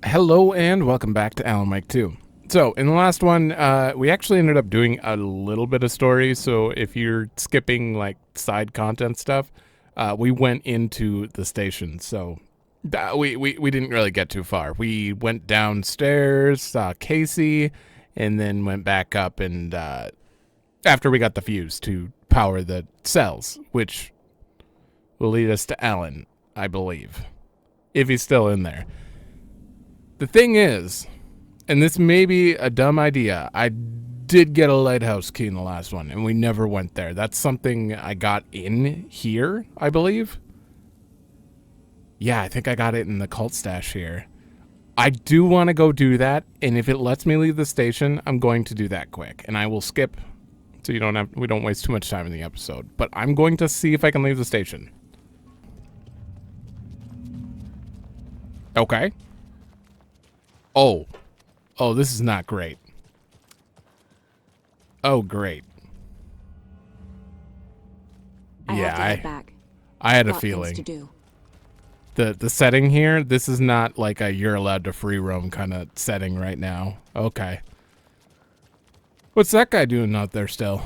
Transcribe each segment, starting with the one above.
Hello and welcome back to Alan Mike 2. So in the last one, we actually ended up doing a little bit of story. So if you're skipping like side content stuff, we went into the station. So we didn't really get too far. We went downstairs, saw Casey, and then went back up. And after we got the fuse to power the cells, which will lead us to Alan, I believe, if he's still in there. The thing is, and this may be a dumb idea, I did get a lighthouse key in the last one, and we never went there. That's something I got in here, I believe. Yeah, I think I got it in the cult stash here. I do want to go do that, and if it lets me leave the station, I'm going to do that quick. And I will skip, so we don't waste too much time in the episode. But I'm going to see if I can leave the station. Okay. Oh, this is not great. Oh, great. I had a feeling. The setting here, this is not like a you're allowed to free roam kind of setting right now. Okay. What's that guy doing out there still?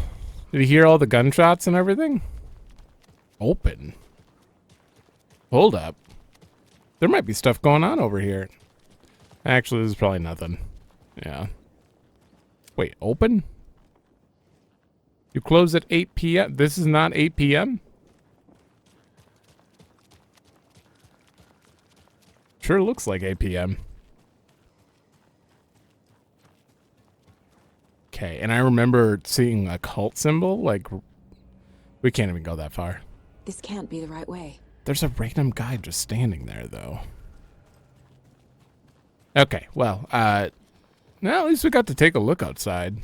Did he hear all the gunshots and everything? Open. Hold up. There might be stuff going on over here. Actually, this is probably nothing. Yeah. Wait, open? You close at 8 p.m.? This is not 8 p.m.? Sure looks like 8 p.m. Okay, and I remember seeing a cult symbol. Like, we can't even go that far. This can't be the right way. There's a random guy just standing there, though. Okay, well, now at least we got to take a look outside.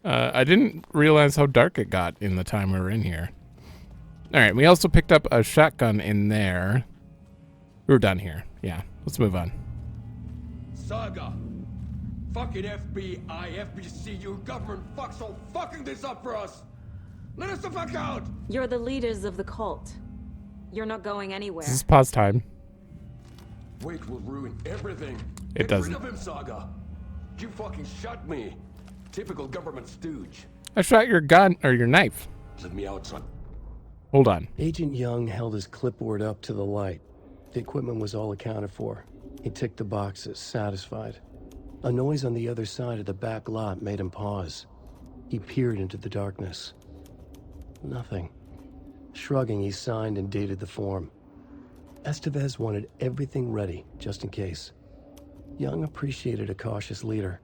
I didn't realize how dark it got in the time we were in here. Alright, we also picked up a shotgun in there. We were done here. Yeah, let's move on. Saga! Fucking FBI, FBC, your government fucks all fucking this up for us! Let us the fuck out! You're the leaders of the cult. You're not going anywhere. This is pause time. Wait will ruin everything. It doesn't. Get rid of him, Saga. You fucking shot me. Typical government stooge. I shot your gun, or your knife. Let me out, son. Hold on. Agent Young held his clipboard up to the light. The equipment was all accounted for. He ticked the boxes, satisfied. A noise on the other side of the back lot made him pause. He peered into the darkness. Nothing. Shrugging, he signed and dated the form. Estevez wanted everything ready, just in case. Young appreciated a cautious leader.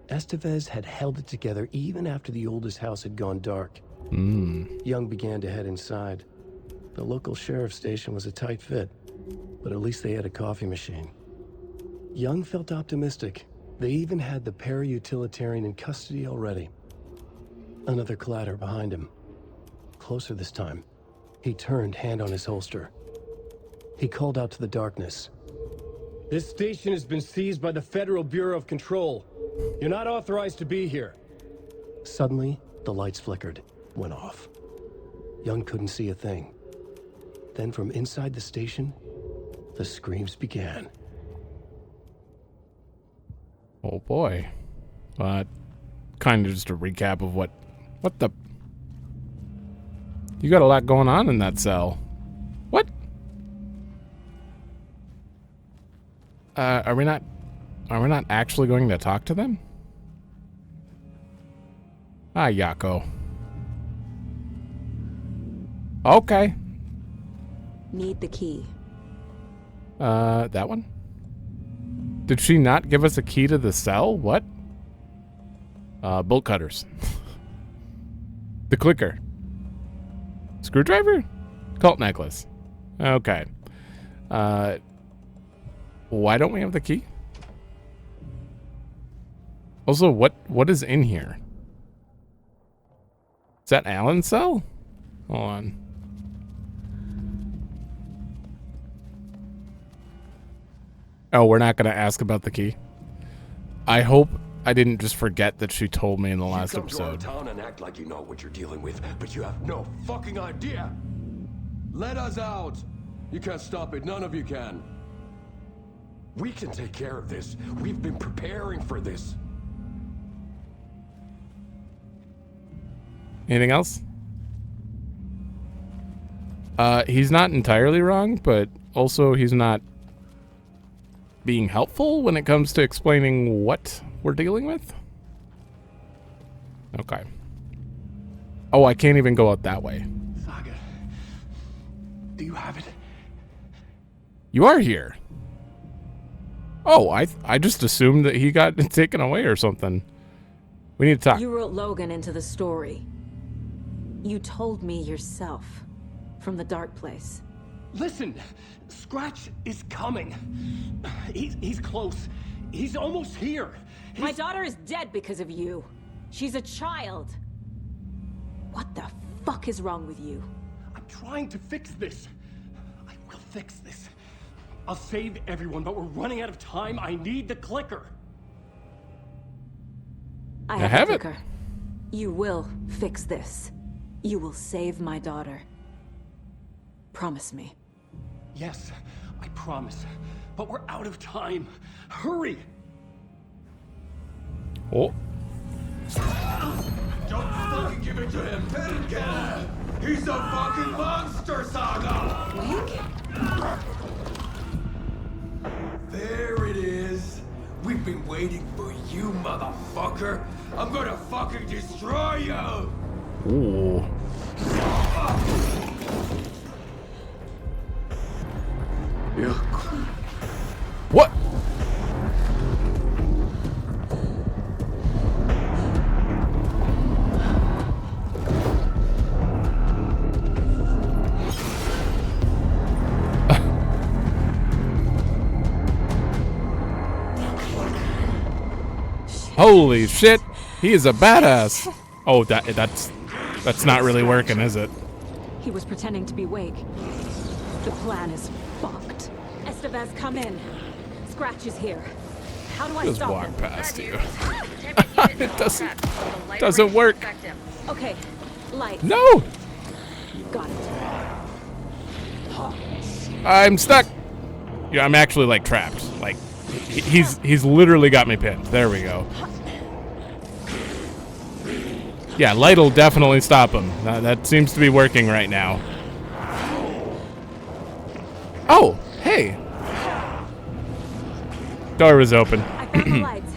Estevez had held it together even after the oldest house had gone dark. Young began to head inside. The local sheriff's station was a tight fit, but at least they had a coffee machine. Young felt optimistic. They even had the para-utilitarian in custody already. Another clatter behind him. Closer this time. He turned, hand on his holster. He called out to the darkness. This station has been seized by the Federal Bureau of Control. You're not authorized to be here. Suddenly, the lights flickered, went off. Young couldn't see a thing. Then from inside the station, the screams began. Oh boy. Kind of just a recap of what the... You got a lot going on in that cell. What? Are we not actually going to talk to them? Ah, Yako. Okay. Need the key. That one? Did she not give us a key to the cell? What? Bolt cutters. The clicker. Screwdriver? Cult necklace. Okay. Why don't we have the key? Also, what is in here? Is that Alan's cell? Hold on. Oh, we're not going to ask about the key. I hope I didn't just forget that she told me in the last You come to our episode. town and act like you know what you're dealing with, but you have no fucking idea. Let us out. You can't stop it. None of you can. We can take care of this. We've been preparing for this. Anything else? He's not entirely wrong, but also he's not being helpful when it comes to explaining what we're dealing with. Okay. Oh, I can't even go out that way. Saga, do you have it? You are here. Oh, I just assumed that he got taken away or something. We need to talk. You wrote Logan into the story. You told me yourself. From the dark place. Listen, Scratch is coming. He's close. He's almost here. My daughter is dead because of you. She's a child. What the fuck is wrong with you? I'm trying to fix this. I will fix this. I'll save everyone, but we're running out of time. I need the clicker. I have have a it. clicker. You will fix this. You will save my daughter. Promise me. Yes, I promise. But we're out of time. Hurry! Oh, Don't fucking give it to him. Let him get it. He's a fucking monster, Saga. There it is. We've been waiting for you, motherfucker. I'm gonna fucking destroy you. ooh. Yeah. What? Holy shit! He is a badass. Oh, that's not really working, is it? He was pretending to be Wake. The plan is fucked. Estevez, come in. Scratch is here. How do I Just stop walk him? past you. It doesn't work. Okay, light. No! Got it. I'm stuck. Yeah, I'm actually like trapped. Like he's literally got me pinned. There we go. Yeah, light'll definitely stop him. That seems to be working right now. Oh, hey. Door was open. I found the lights.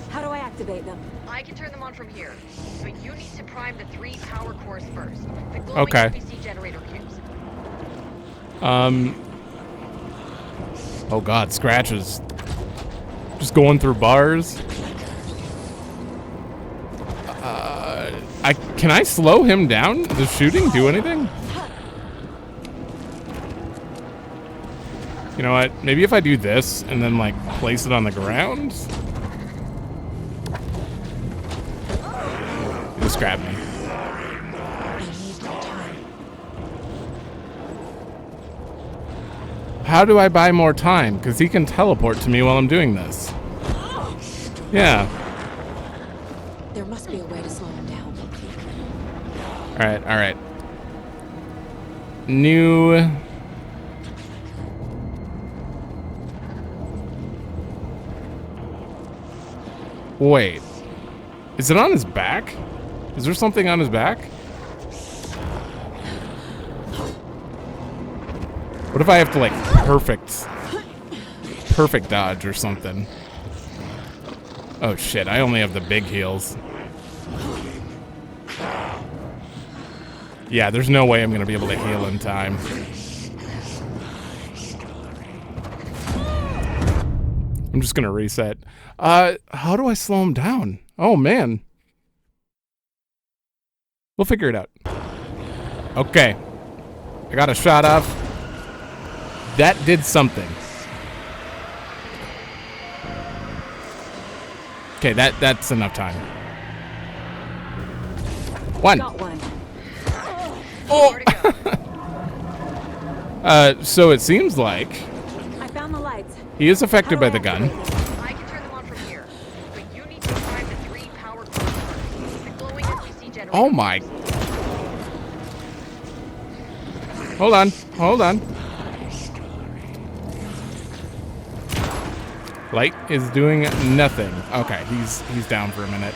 How do I activate them? I can turn them on from here, but you need to prime the 3 power cores first. The glowing Okay. NPC generator cubes. Oh god, Scratch is just going through bars. Can I slow him down? Does shooting do anything? You know what? Maybe if I do this and then like place it on the ground. Just grab me. I need more time. How do I buy more time? Because he can teleport to me while I'm doing this. Yeah. There must be a way to slow him down. Alright, alright. New... Wait. Is it on his back? Is there something on his back? What if I have to like perfect dodge or something? Oh shit, I only have the big heals. Yeah, there's no way I'm gonna be able to heal in time. I'm just gonna reset. How do I slow him down? Oh man. We'll figure it out. Okay. I got a shot off. That did something. Okay, that's enough time. One. Got one. Oh! So it seems like I found the lights. he is affected by the gun. I can turn them on from here, but you need to prime Oh my. Hold on. Hold on. Light is doing nothing. Okay, he's down for a minute.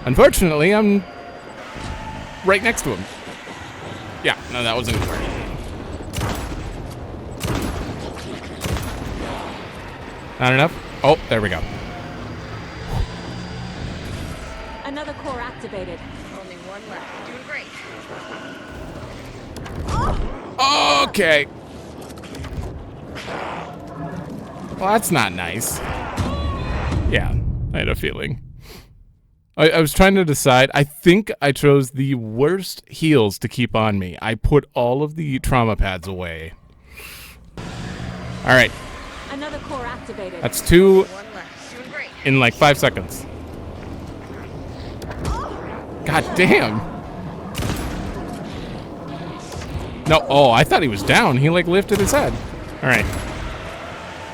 Unfortunately, I'm right next to him. Yeah, no, that wasn't gonna work. Not enough? Oh, there we go. Another core activated. Only one left. Doing great. Okay. Well, that's not nice. Yeah, I had a feeling. I was trying to decide. I think I chose the worst heals to keep on me. I put all of the trauma pads away. All right. Another core activated. That's 2 One left. Doing great. in like 5 seconds. God damn. No, oh, I thought he was down. He like lifted his head. All right.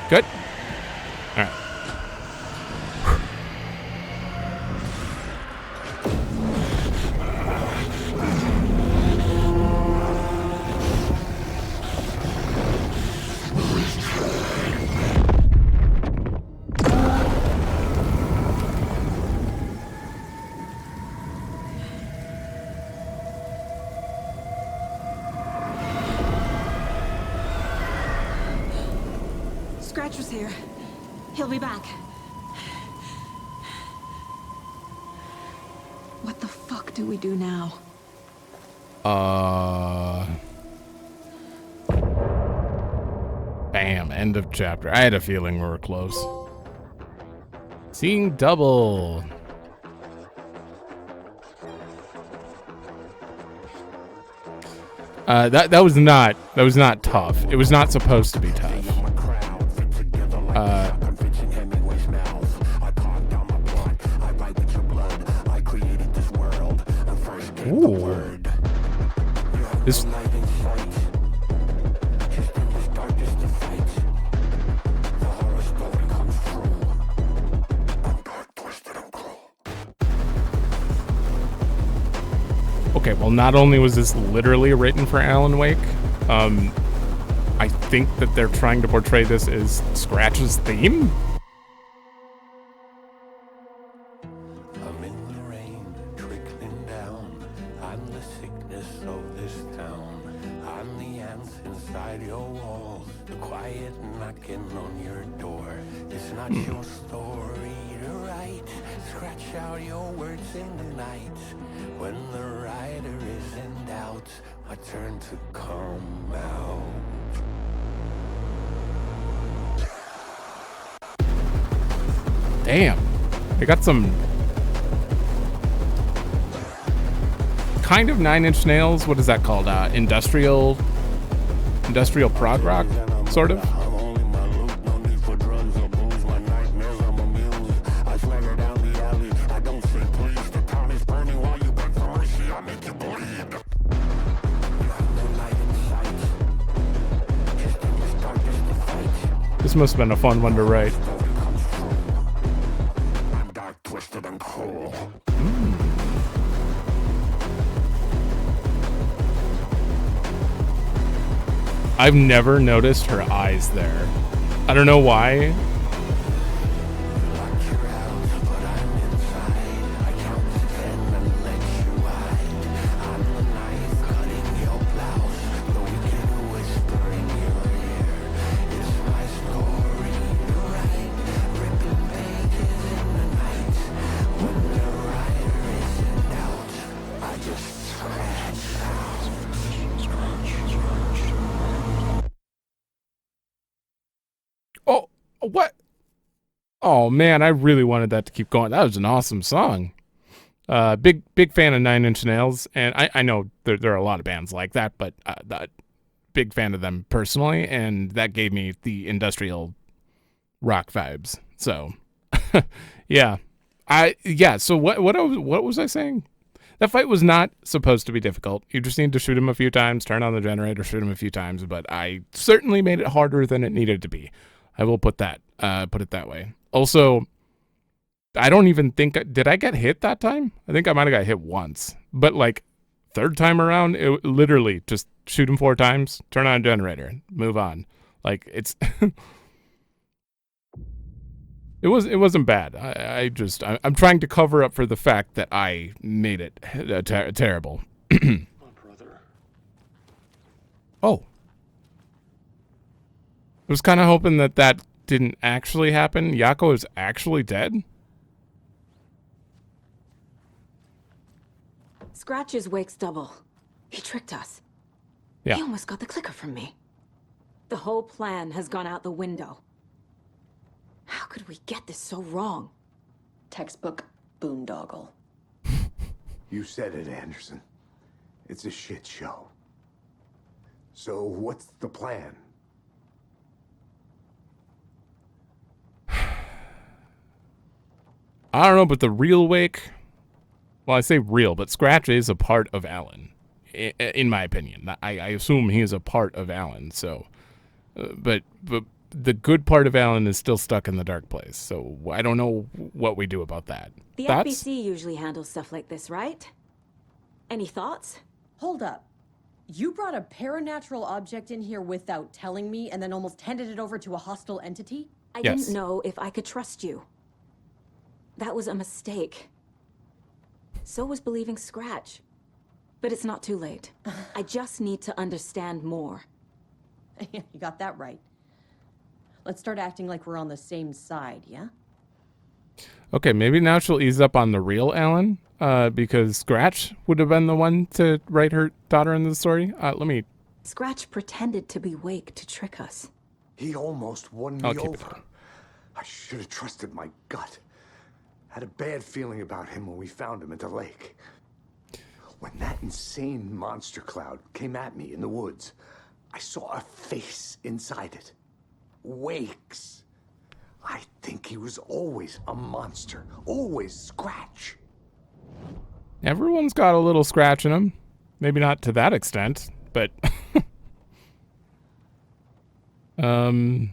Good. All right. Scratcher's here. He'll be back. What the fuck do we do now? Bam, end of chapter. I had a feeling we were close. Seeing double. That was not tough. It was not supposed to be tough. Ooh. This. Okay, well, not only was this literally written for Alan Wake, I think that they're trying to portray this as Scratch's theme. I'm in the rain, trickling down. I'm the sickness of this town. I'm the ants inside your walls, the quiet knocking on your door. It's not your story to write. Scratch out your words in the night. When the writer is in doubt, I turn to come out. Damn. They got some kind of 9 Inch Nails. What is that called? Industrial prog rock, sort of. This must have been a fun one to write. I've never noticed her eyes there. I don't know why. Oh, what? Oh man, I really wanted that to keep going. That was an awesome song. Big fan of 9 Inch Nails, and I know there are a lot of bands like that, but big fan of them personally, and that gave me the industrial rock vibes. So, yeah, So what was I saying? That fight was not supposed to be difficult. You just need to shoot him a few times, turn on the generator, shoot him a few times. But I certainly made it harder than it needed to be. I will put it that way. Also, I don't even think, did I get hit that time? I think I might have got hit once, but like third time around, it literally just shoot him 4 times, turn on a generator, move on. Like it's, it wasn't bad. I'm trying to cover up for the fact that I made it terrible. My brother. Oh. I was kind of hoping that didn't actually happen. Yako is actually dead? Scratch's wake's double. He tricked us. Yeah. He almost got the clicker from me. The whole plan has gone out the window. How could we get this so wrong? Textbook boondoggle. You said it, Anderson. It's a shit show. So what's the plan? I don't know, but the real wake, well, I say real, but Scratch is a part of Alan, in my opinion. I assume he is a part of Alan, so, but the good part of Alan is still stuck in the dark place, so I don't know what we do about that. The Thoughts? FBC usually handles stuff like this, right? Any thoughts? Hold up. You brought a paranatural object in here without telling me and then almost handed it over to a hostile entity? I Yes. didn't know if I could trust you. That was a mistake. So was believing Scratch. But it's not too late. I just need to understand more. You got that right. Let's start acting like we're on the same side, yeah? Okay, maybe now she'll ease up on the real Alan, because Scratch would have been the one to write her daughter into the story. Let me... Scratch pretended to be Wake to trick us. He almost won I'll me keep it over. going. I should have trusted my gut. Had a bad feeling about him when we found him at the lake. When that insane monster cloud came at me in the woods, I saw a face inside it. Wake's. I think he was always a monster. Always Scratch. Everyone's got a little Scratch in them. Maybe not to that extent, but... Got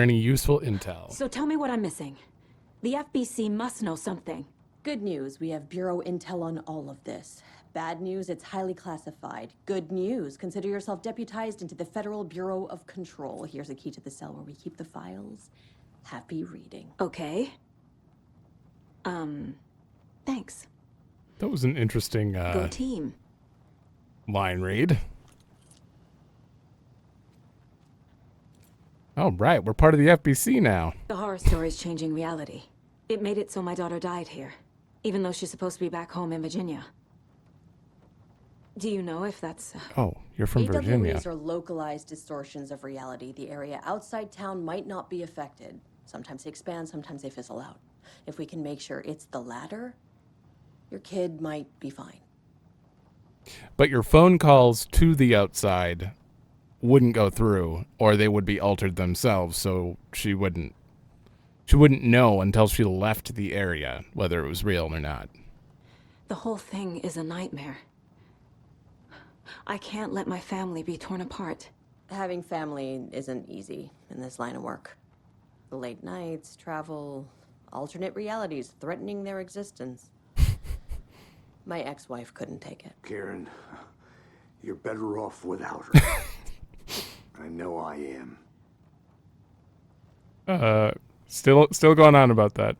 any useful intel? So tell me what I'm missing. The FBC must know something. Good news, we have Bureau intel on all of this. Bad news, it's highly classified. Good news, consider yourself deputized into the Federal Bureau of Control. Here's a key to the cell where we keep the files. Happy reading. Okay. Thanks. That was an interesting Go team. line read. Oh, right. We're part of the FBC now. The horror story's changing reality. It made it so my daughter died here, even though she's supposed to be back home in Virginia. Do you know if that's... Oh, you're from Virginia. AWEs are localized distortions of reality. The area outside town might not be affected. Sometimes they expand, sometimes they fizzle out. If we can make sure it's the latter, your kid might be fine. But your phone calls to the outside wouldn't go through, or they would be altered themselves, so she wouldn't know until she left the area whether it was real or not. The whole thing is a nightmare. I can't let my family be torn apart. Having family isn't easy in this line of work. The late nights, travel, alternate realities threatening their existence. My ex-wife couldn't take it. Karen, you're better off without her. I know I am. Still going on about that.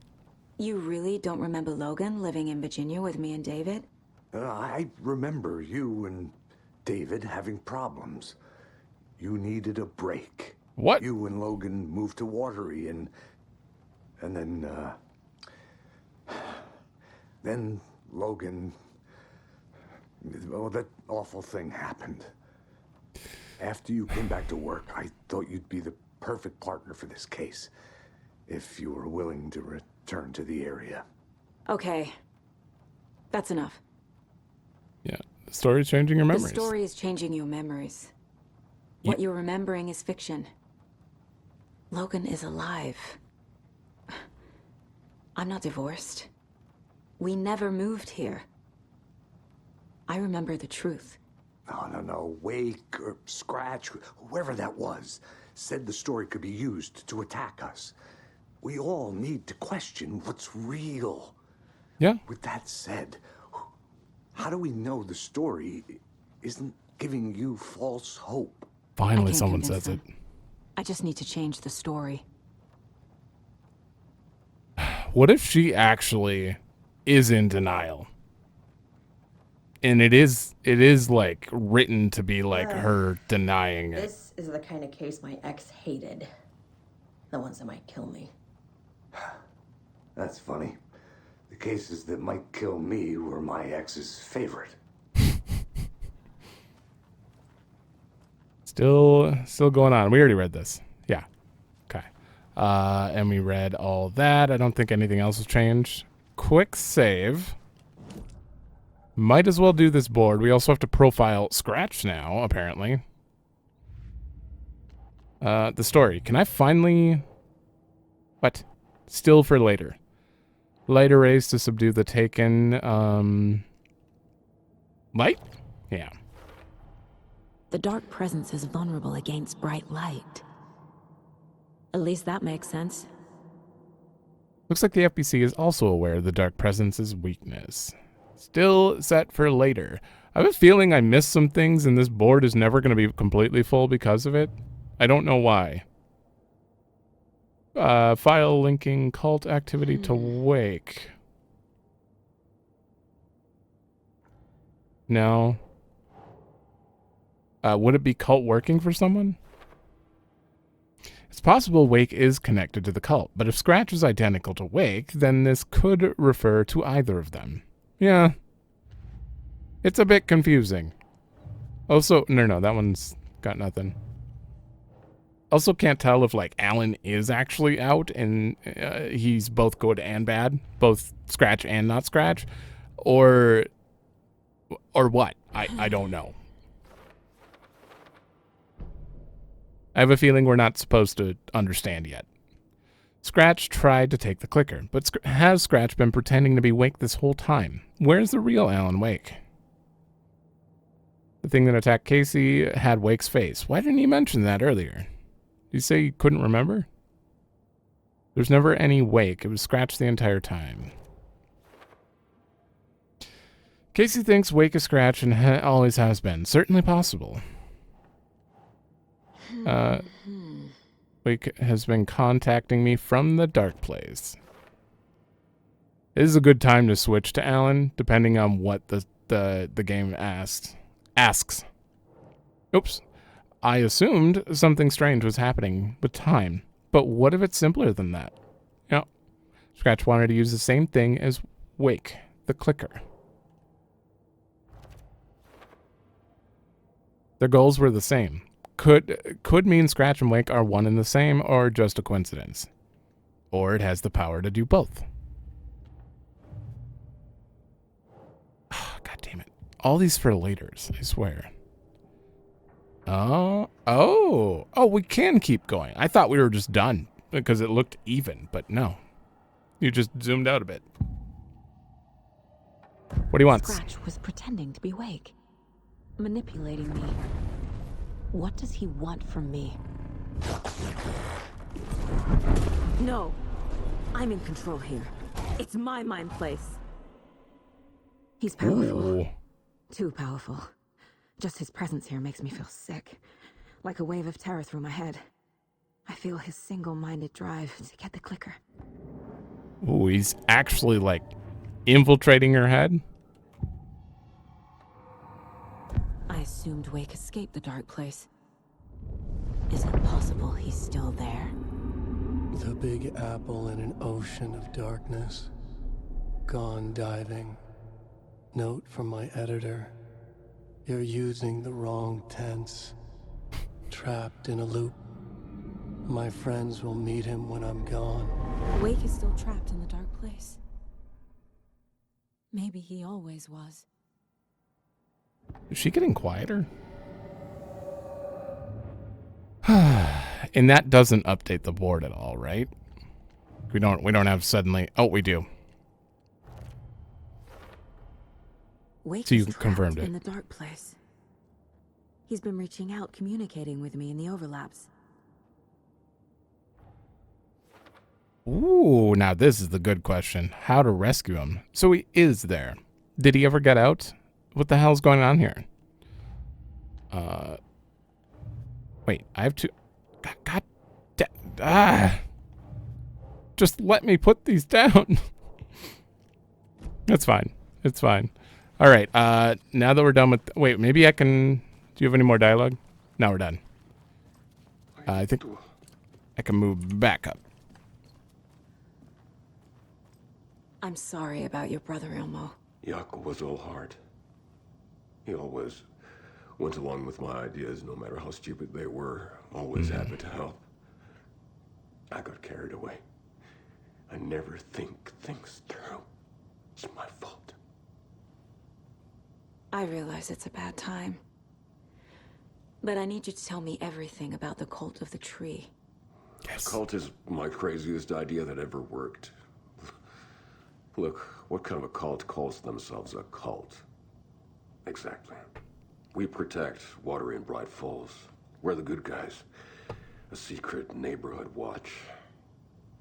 You really don't remember Logan living in Virginia with me and David? I remember you and David having problems. You needed a break. What? You and Logan moved to Watery and then Logan, well, that awful thing happened. After you came back to work, I thought you'd be the perfect partner for this case, if you were willing to return to the area. Okay. That's enough. Yeah, the story's changing your memories. The story is changing your memories. What you're remembering is fiction. Logan is alive. I'm not divorced. We never moved here. I remember the truth. No. Wake or Scratch, whoever that was, said the story could be used to attack us. We all need to question what's real. Yeah. With that said, how do we know the story isn't giving you false hope? Finally, I can someone convince says it. them. I just need to change the story. What if she actually is in denial? And it is like written to be like her denying it. This is the kind of case my ex hated. The ones that might kill me. That's funny. The cases that might kill me were my ex's favorite. Still going on. We already read this. Yeah. Okay. And we read all that. I don't think anything else has changed. Quick save. Might as well do this board. We also have to profile Scratch now, apparently. The story. Can I finally... What? Still for later. Light arrays to subdue the taken. Light? Yeah. The dark presence is vulnerable against bright light. At least that makes sense. Looks like the FBC is also aware of the dark presence's weakness. Still set for later. I have a feeling I missed some things and this board is never going to be completely full because of it. I don't know why. File linking cult activity to Wake. No. Would it be cult working for someone? It's possible Wake is connected to the cult, but if Scratch is identical to Wake, then this could refer to either of them. Yeah. It's a bit confusing. Also, no, that one's got nothing. Also can't tell if, like, Alan is actually out and he's both good and bad, both Scratch and not Scratch, or what. I don't know. I have a feeling we're not supposed to understand yet. Scratch tried to take the clicker, but has Scratch been pretending to be Wake this whole time? Where's the real Alan Wake? The thing that attacked Casey had Wake's face. Why didn't he mention that earlier? Did you say you couldn't remember? There's never any Wake. It was Scratch the entire time. Casey thinks Wake is Scratch and always has been. Certainly possible. Wake has been contacting me from the dark place. This is a good time to switch to Alan, depending on what the game asks. Oops. I assumed something strange was happening with time, but what if it's simpler than that? Yeah. Scratch wanted to use the same thing as Wake, the clicker. Their goals were the same. Could mean Scratch and Wake are one and the same, or just a coincidence. Or it has the power to do both. Oh, God damn it. All these for laters, I swear. Oh, we can keep going. I thought we were just done because it looked even, but no. You just zoomed out a bit. What do you want? Scratch was pretending to be Wake, manipulating me. What does he want from me? No, I'm in control here. It's my mind place. He's powerful. Ooh. Too powerful. Just his presence here makes me feel sick. Like a wave of terror through my head. I feel his single-minded drive to get the clicker. Ooh, he's actually, like, infiltrating her head? I assumed Wake escaped the dark place. Is it possible he's still there? The Big Apple in an ocean of darkness. Gone diving. Note from my editor. You're using the wrong tense. Trapped in a loop. My friends will meet him when I'm gone. Wake is still trapped in the dark place. Maybe he always was. Is she getting quieter? And that doesn't update the board at all, right? We don't have suddenly... Oh, we do. Wake So you is confirmed trapped it. in the dark place. He's been reaching out, communicating with me in the overlaps. Ooh, now this is the good question. How to rescue him. So he is there. Did he ever get out? What the hell's going on here? Wait, I have to... Just let me put these down. It's fine. It's fine. All right, now that we're done with... Wait, maybe I can... Do you have any more dialogue? No, we're done. I think I can move back up. I'm sorry about your brother, Ilmo. Jaakko was all heart. He always went along with my ideas, no matter how stupid they were. Always happy to help. I got carried away. I never think things through. It's my fault. I realize it's a bad time. But I need you to tell me everything about the cult of the tree. Yes. The cult is my craziest idea that ever worked. Look, what kind of a cult calls themselves a cult? Exactly. We protect water in Bright Falls. We're the good guys. A secret neighborhood watch.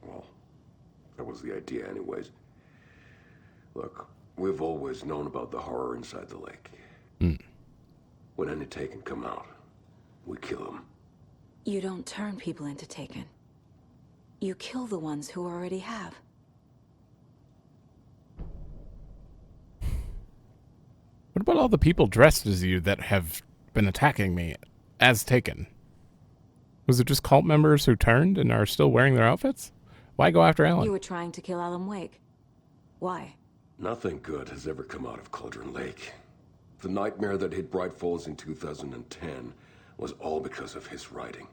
Well, that was the idea anyways. Look, we've always known about the horror inside the lake. When any Taken come out, we kill them. You don't turn people into Taken. You kill the ones who already have. What about all the people dressed as you that have been attacking me as Taken? Was it just cult members who turned and are still wearing their outfits? Why go after Alan? You were trying to kill Alan Wake. Why? Nothing good has ever come out of Cauldron Lake. The nightmare that hit Bright Falls in 2010 was all because of his writing.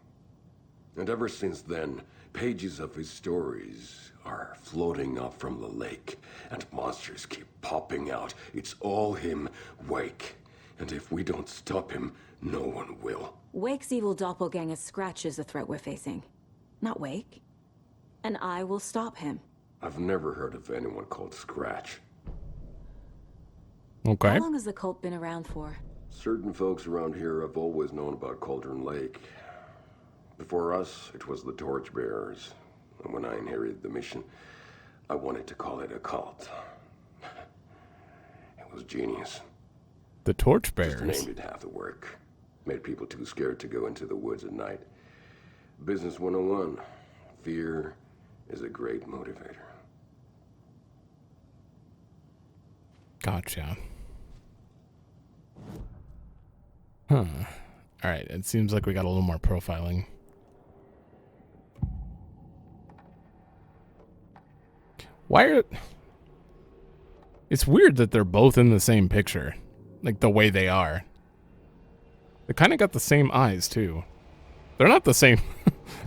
And ever since then, pages of his stories are floating up from the lake, and monsters keep popping out. It's all him, Wake. And if we don't stop him, no one will. Wake's evil doppelganger Scratch is the threat we're facing, not Wake. And I will stop him. I've never heard of anyone called Scratch. Okay. How long has the cult been around for? Certain folks around here have always known about Cauldron Lake. Before us, it was the Torchbearers. And when I inherited the mission, I wanted to call it a cult. It was genius. The Torchbearers? Just named it half the work. Made people too scared to go into the woods at night. Business 101. Fear is a great motivator. Gotcha. Huh. Alright, it seems like we got a little more profiling. Why are... It's weird that they're both in the same picture. Like, the way they are. They kind of got the same eyes, too. They're not the same.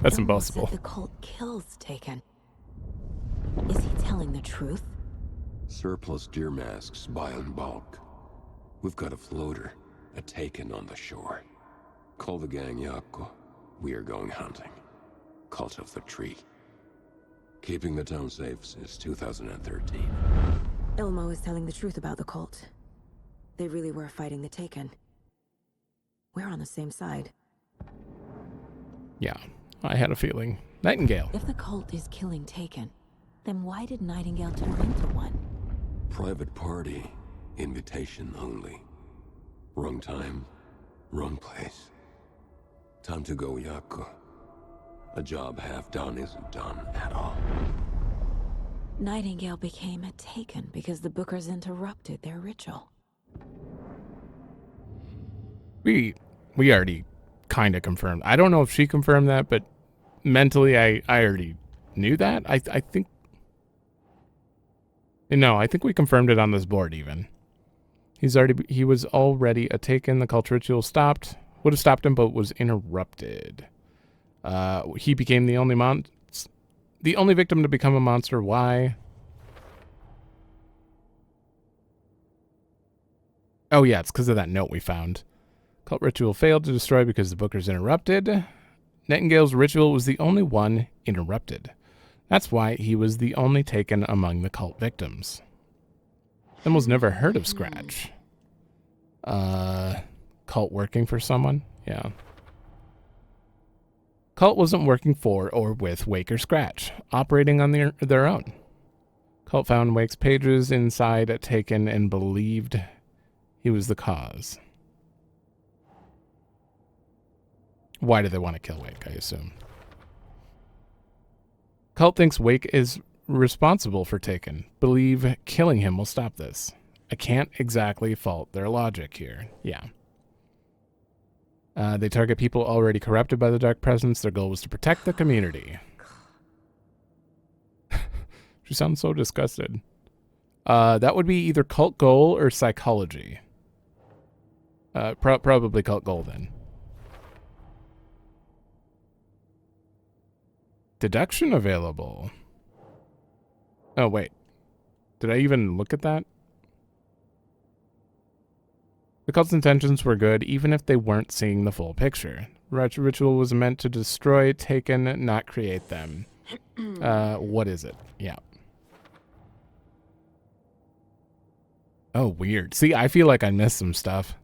That's impossible. The cult kills Taken. Is he telling the truth? Surplus deer masks buy in bulk. We've got a floater, a Taken on the shore. Call the gang Jaakko. We are going hunting. Cult of the Tree. Keeping the town safe since 2013. Ilmo is telling the truth about the cult. They really were fighting the Taken. We're on the same side. Yeah, I had a feeling. Nightingale. If the cult is killing Taken, then why did Nightingale turn into one? Private party. Invitation only. Wrong time, wrong place. Time to go, Jaakko. A job half done isn't done at all. Nightingale became a Taken because the Bookers interrupted their ritual. We already kind of confirmed. I don't know if she confirmed that, but mentally I already knew that. I think... No, I think we confirmed it on this board even. He was already a Taken. The cult ritual would have stopped him, but was interrupted. He became the only victim to become a monster. Why? Oh yeah, it's because of that note we found. Cult ritual failed to destroy because the Bookers interrupted. Nightingale's ritual was the only one interrupted. That's why he was the only Taken among the cult victims. Almost never heard of Scratch. Cult working for someone? Yeah. Cult wasn't working for or with Wake or Scratch, operating on their own. Cult found Wake's pages inside Taken and believed he was the cause. Why do they want to kill Wake, I assume? Cult thinks Wake is responsible for Taken. Believe killing him will stop this. I can't exactly fault their logic here. Yeah. They target people already corrupted by the Dark Presence. Their goal was to protect the community. She sounds so disgusted. That would be either cult goal or psychology. Probably cult goal then. Deduction available. Oh, wait. Did I even look at that? The cult's intentions were good, even if they weren't seeing the full picture. Ritual was meant to destroy Taken, not create them. What is it? Yeah. Oh, weird. See, I feel like I missed some stuff.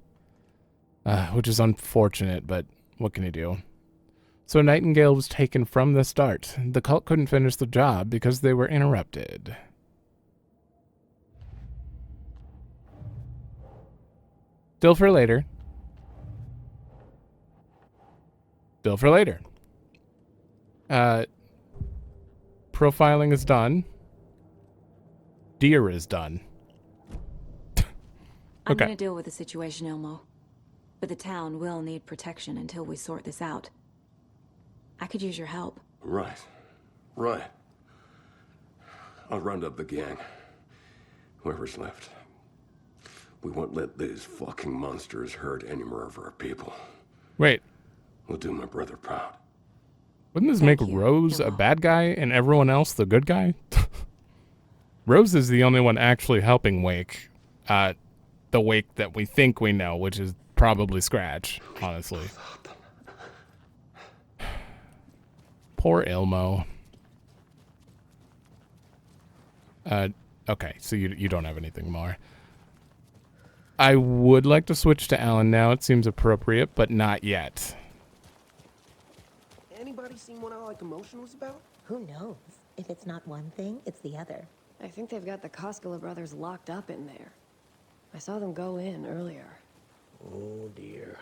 Which is unfortunate, but what can you do? So Nightingale was taken from the start. The cult couldn't finish the job because they were interrupted. Still for later. Still for later. Profiling is done. Deer is done. I'm Okay. gonna deal with the situation, Ilmo. But the town will need protection until we sort this out. I could use your help. Right. I'll round up the gang. Whoever's left. We won't let these fucking monsters hurt any more of our people. Wait. We'll do my brother proud. Wouldn't this Thank make you, Rose a Ilmo. bad guy and everyone else the good guy? Rose is the only one actually helping Wake. The Wake that we think we know, which is probably Scratch, honestly. Poor Ilmo. Okay, so you don't have anything more. I would like to switch to Alan now. It seems appropriate, but not yet. Anybody seen what Alec Emotion was about? Who knows? If it's not one thing, it's the other. I think they've got the Koskela brothers locked up in there. I saw them go in earlier. Oh dear.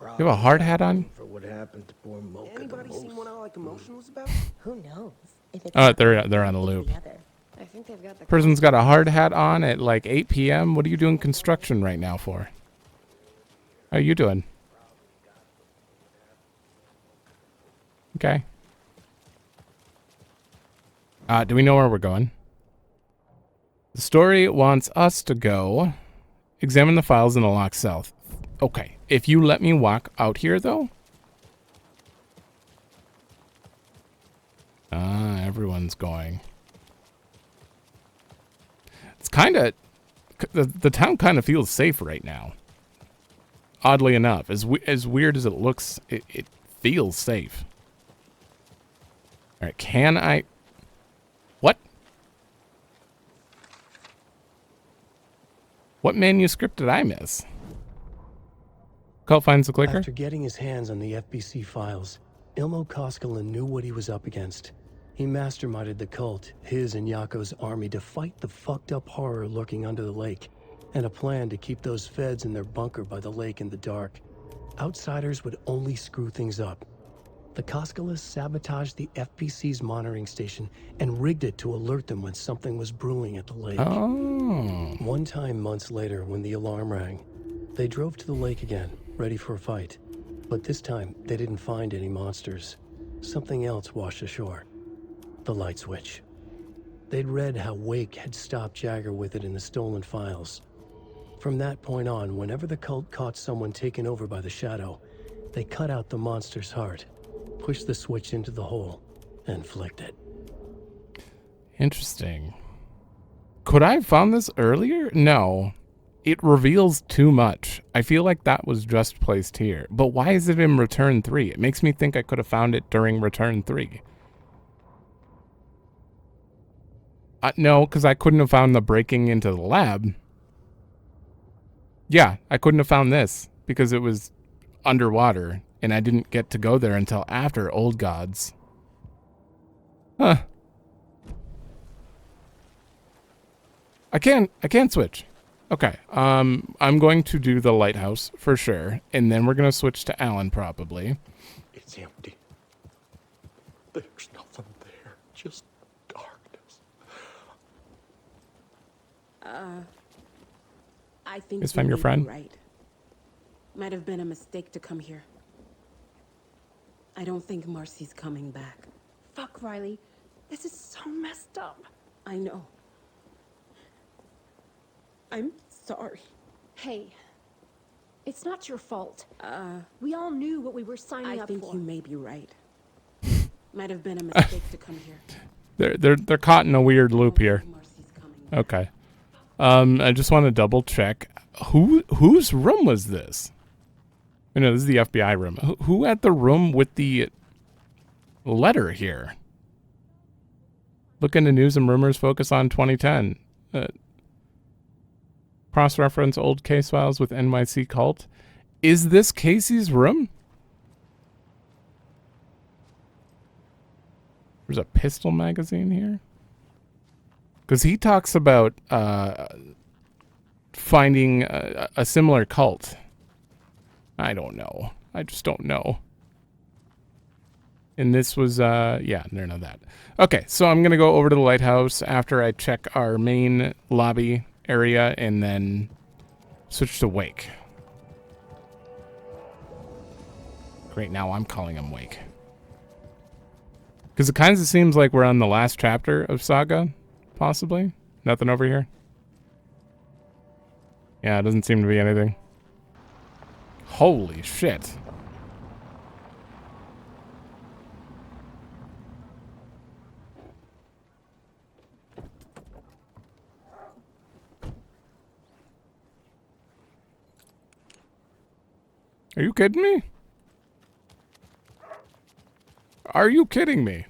You have a hard hat on? For what happened to poor Mocha. Anybody seen what Alec Emotion was about? Who knows? If it's Oh, not they're one on thing, a it's loop. the other. I think they've got the Person's got a hard hat on at like 8 p.m. What are you doing construction right now for? How are you doing? Okay. Do we know where we're going? The story wants us to go examine the files in the locked cell. Okay. If you let me walk out here, though. Everyone's going. It's kind of... The town kind of feels safe right now. Oddly enough. As weird as it looks, it feels safe. Alright, can I... What? What manuscript did I miss? Cult finds the clicker? After getting his hands on the FBC files, Ilmo Koskela knew what he was up against. He masterminded the cult, his and Yako's army, to fight the fucked up horror lurking under the lake, and a plan to keep those feds in their bunker by the lake in the dark. Outsiders would only screw things up. The Koskelas sabotaged the FBC's monitoring station and rigged it to alert them when something was brewing at the lake. Oh. One time months later, when the alarm rang, they drove to the lake again, ready for a fight. But this time, they didn't find any monsters. Something else washed ashore. The light switch. They'd read how Wake had stopped Jagger with it in the stolen files. From that point on, whenever the cult caught someone taken over by the Shadow, they cut out the monster's heart, pushed the switch into the hole, and flicked it. Interesting. Could I have found this earlier? No. It reveals too much. I feel like that was just placed here. But why is it in Return 3? It makes me think I could have found it during Return 3. No, because I couldn't have found the breaking into the lab. Yeah, I couldn't have found this because it was underwater. And I didn't get to go there until after Old Gods. Huh. I can't switch. Okay. I'm going to do the lighthouse for sure, and then we're gonna switch to Alan probably. It's empty. There's nothing there. Just darkness. I think Is Fem your may be friend? Right. Might have been a mistake to come here. I don't think Marcy's coming back. Fuck, Riley. This is so messed up. I know. I'm sorry. Hey, it's not your fault. We all knew what we were signing I up think for. you may be right. Might have been a mistake to come here. They're caught in a weird loop here. Okay. I just want to double check whose room was this? You know, this is the FBI room. Who had the room with the letter here? Look into news and rumors. Focus on 2010. Cross-reference old case files with NYC cult. Is this Casey's room? There's a pistol magazine here. Because he talks about finding a similar cult. I don't know. I just don't know. And this was, yeah, none of that. Okay, so I'm going to go over to the lighthouse after I check our main lobby area and then switch to Wake. Great, now I'm calling him Wake. Because it kind of seems like we're on the last chapter of Saga, possibly. Nothing over here? Yeah, it doesn't seem to be anything. Holy shit. Are you kidding me? Are you kidding me?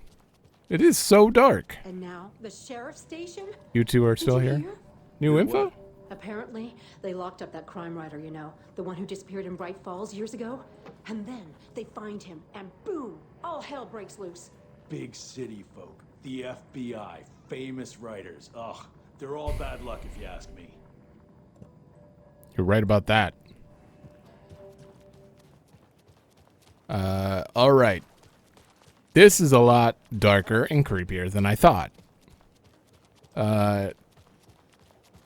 It is so dark. And now, the sheriff's station? You two are still here? New info? Apparently, they locked up that crime writer, you know, the one who disappeared in Bright Falls years ago. And then they find him, and boom, all hell breaks loose. Big city folk, the FBI, famous writers. Ugh, they're all bad luck if you ask me. You're right about that. All right. This is a lot darker and creepier than I thought.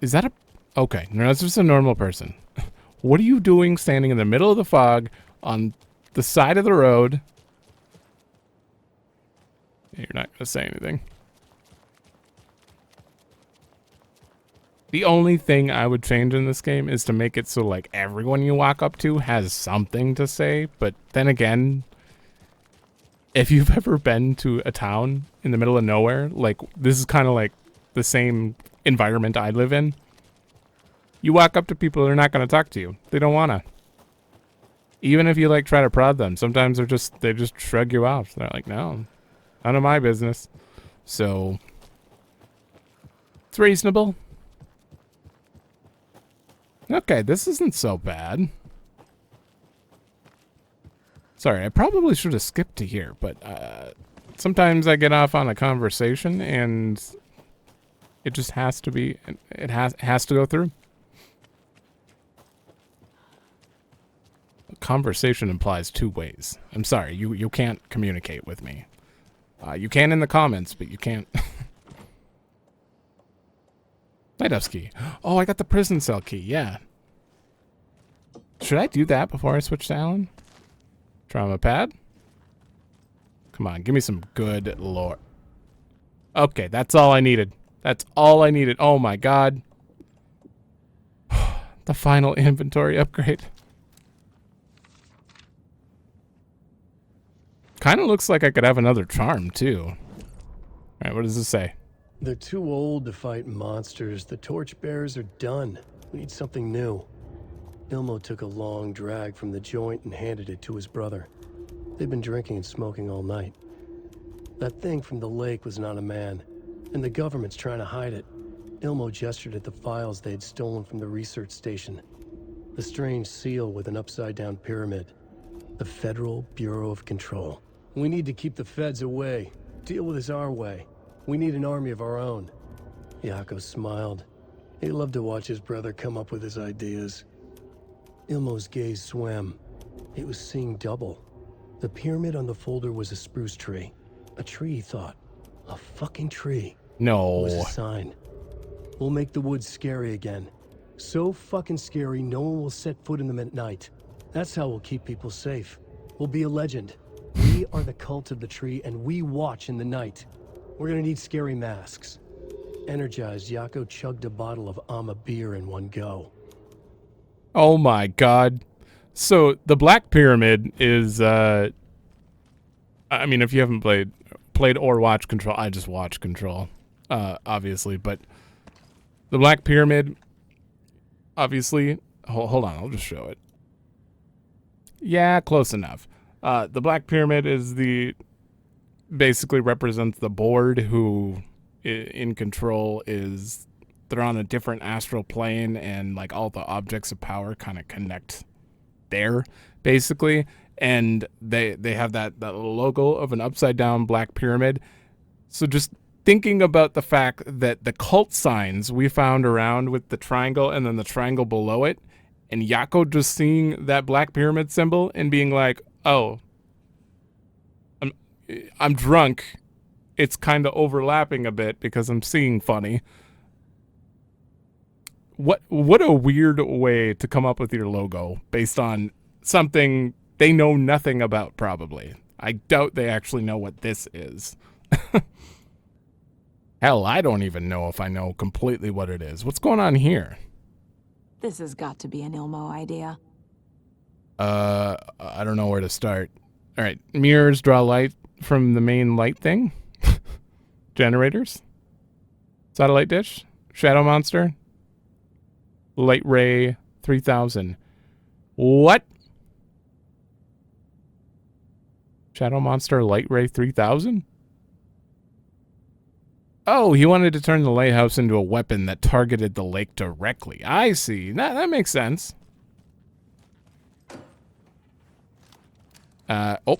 Is that a... Okay, no, that's just a normal person. What are you doing standing in the middle of the fog on the side of the road? You're not going to say anything. The only thing I would change in this game is to make it so, like, everyone you walk up to has something to say. But then again, if you've ever been to a town in the middle of nowhere, like, this is kind of like the same environment I live in. You walk up to people, they're not going to talk to you. They don't want to. Even if you, like, try to prod them, sometimes they just shrug you off. They're like, no, none of my business. So, it's reasonable. Okay, this isn't so bad. Sorry, I probably should have skipped to here, but sometimes I get off on a conversation and it just has to be, it has to go through. Conversation implies two ways. I'm sorry, you can't communicate with me. You can in the comments, but you can't. Lighthouse key. Oh, I got the prison cell key, yeah. Should I do that before I switch to Alan? Trauma pad? Come on, give me some good lore. Okay, that's all I needed. That's all I needed. Oh my god. The final inventory upgrade. Kind of looks like I could have another charm, too. Alright, what does this say? They're too old to fight monsters. The torchbearers are done. We need something new. Ilmo took a long drag from the joint and handed it to his brother. They've been drinking and smoking all night. That thing from the lake was not a man, and the government's trying to hide it. Ilmo gestured at the files they had stolen from the research station. The strange seal with an upside-down pyramid. The Federal Bureau of Control. We need to keep the feds away. Deal with this our way. We need an army of our own. Yako smiled. He loved to watch his brother come up with his ideas. Ilmo's gaze swam. He was seeing double. The pyramid on the folder was a spruce tree. A tree, he thought. A fucking tree. No. It was a sign. We'll make the woods scary again. So fucking scary, no one will set foot in them at night. That's how we'll keep people safe. We'll be a legend. We are the cult of the tree, and we watch in the night. We're gonna need scary masks. Energized, Yako chugged a bottle of Ama beer in one go. Oh my god. So the Black Pyramid is I mean, if you haven't played or watched Control, I just watched Control, obviously, but the Black Pyramid, obviously, hold on, I'll just show it. Yeah, close enough. The Black Pyramid is basically represents the board who in Control is, they're on a different astral plane, and like all the objects of power kind of connect there, basically. And they have that logo of an upside down black pyramid. So just thinking about the fact that the cult signs we found around with the triangle and then the triangle below it, and Yako just seeing that black pyramid symbol and being like, oh, I'm drunk. It's kind of overlapping a bit because I'm seeing funny. What a weird way to come up with your logo based on something they know nothing about, probably. I doubt they actually know what this is. Hell, I don't even know if I know completely what it is. What's going on here? This has got to be an Ilmo idea. I don't know where to start. All right, mirrors draw light from the main light thing. Generators. Satellite dish. Shadow monster. Light ray 3000. What? Shadow monster light ray 3000? Oh, he wanted to turn the lighthouse into a weapon that targeted the lake directly. I see. That makes sense. Oh.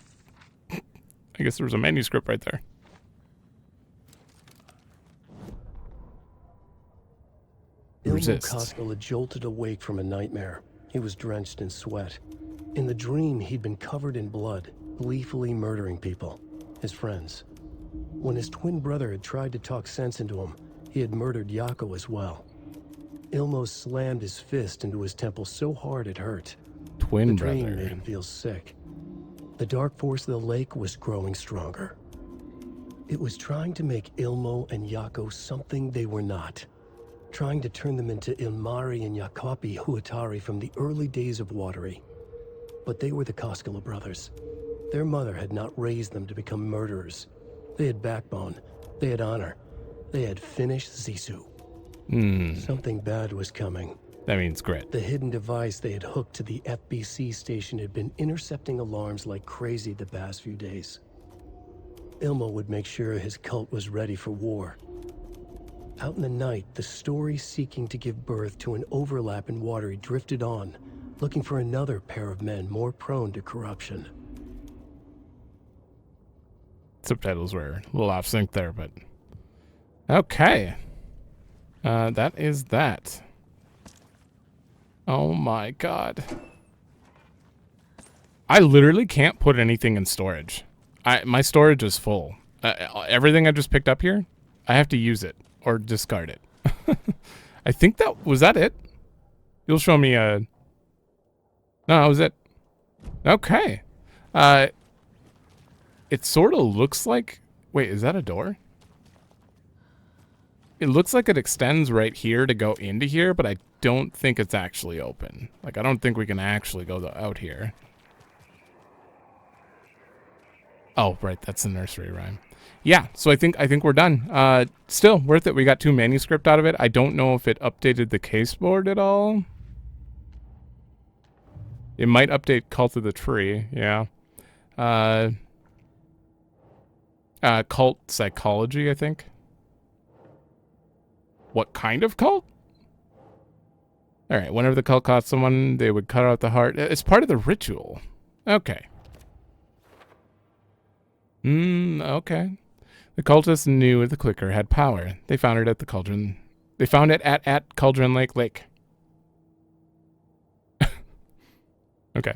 I guess there was a manuscript right there. Ilmo Koskela had jolted awake from a nightmare. He was drenched in sweat. In the dream, he'd been covered in blood, gleefully murdering people, his friends. When his twin brother had tried to talk sense into him, he had murdered Yako as well. Ilmo slammed his fist into his temple so hard it hurt. Twin brother. The dream brother. made him feel sick. The dark force of the lake was growing stronger. It was trying to make Ilmo and Yako something they were not. Trying to turn them into Ilmari and Yakopi Huatari from the early days of Watery. But they were the Koskela brothers. Their mother had not raised them to become murderers. They had backbone. They had honor. They had finished Zissou. Something bad was coming. That means grit. The hidden device they had hooked to the FBC station had been intercepting alarms like crazy the past few days. Ilmo would make sure his cult was ready for war. Out in the night, the story seeking to give birth to an overlap in Watery drifted on, looking for another pair of men more prone to corruption. Subtitles were a little off sync there, but okay. That is that. Oh my god. I literally can't put anything in storage. My storage is full. Everything I just picked up here, I have to use it or discard it. I think was that it? You'll show me no, that was it. Okay. It sort of looks like, wait, is that a door? It looks like it extends right here to go into here, but I don't think it's actually open. Like, I don't think we can actually go out here. Oh, right, that's the nursery rhyme. Yeah, so I think we're done. Still worth it. We got 2 manuscript out of it. I don't know if it updated the case board at all. It might update Cult of the Tree, yeah. Cult psychology, I think. What kind of cult? All right, whenever the cult caught someone, they would cut out the heart. It's part of the ritual. Okay, Okay. The cultists knew the clicker had power. They found it at the cauldron. They found it at Cauldron Lake. Okay.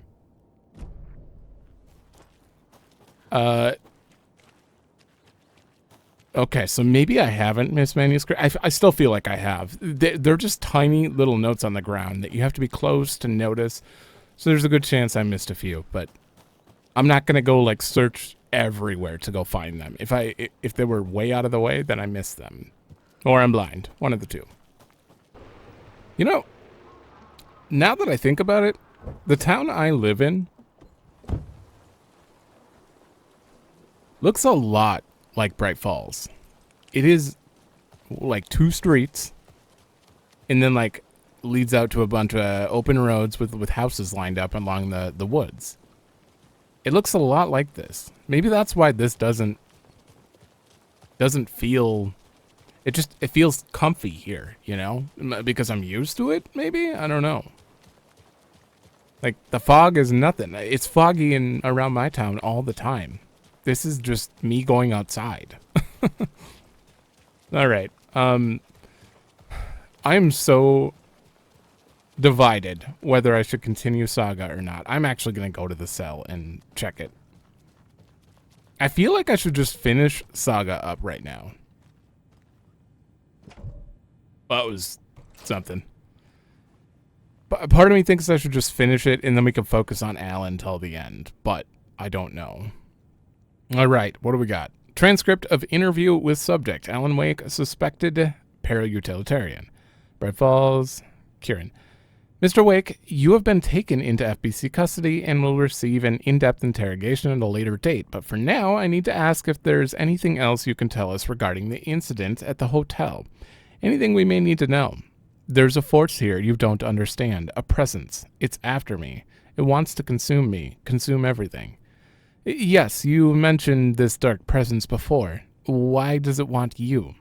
Okay, so maybe I haven't missed manuscript. I still feel like I have. They're just tiny little notes on the ground that you have to be close to notice. So there's a good chance I missed a few, but I'm not gonna go like search everywhere to go find them. If they were way out of the way, then I missed them, or I'm blind. One of the two. You know, now that I think about it, the town I live in looks a lot like Bright Falls. It is like 2 streets and then like leads out to a bunch of open roads with houses lined up along the woods. It looks a lot like this. Maybe that's why this doesn't feel, it feels comfy here, you know? Because I'm used to it, maybe? I don't know. Like, the fog is nothing. It's foggy around my town all the time. This is just me going outside. All right. I am so divided whether I should continue Saga or not. I'm actually going to go to the cell and check it. I feel like I should just finish Saga up right now. That was something. But part of me thinks I should just finish it and then we can focus on Alan until the end. But I don't know. All right, what do we got? Transcript of interview with subject. Alan Wake, suspected para-utilitarian. Bright Falls, Kieran. Mr. Wake, you have been taken into FBC custody and will receive an in-depth interrogation at a later date. But for now, I need to ask if there's anything else you can tell us regarding the incident at the hotel. Anything we may need to know. There's a force here you don't understand. A presence. It's after me. It wants to consume me. Consume everything. Yes, you mentioned this dark presence before. Why does it want you?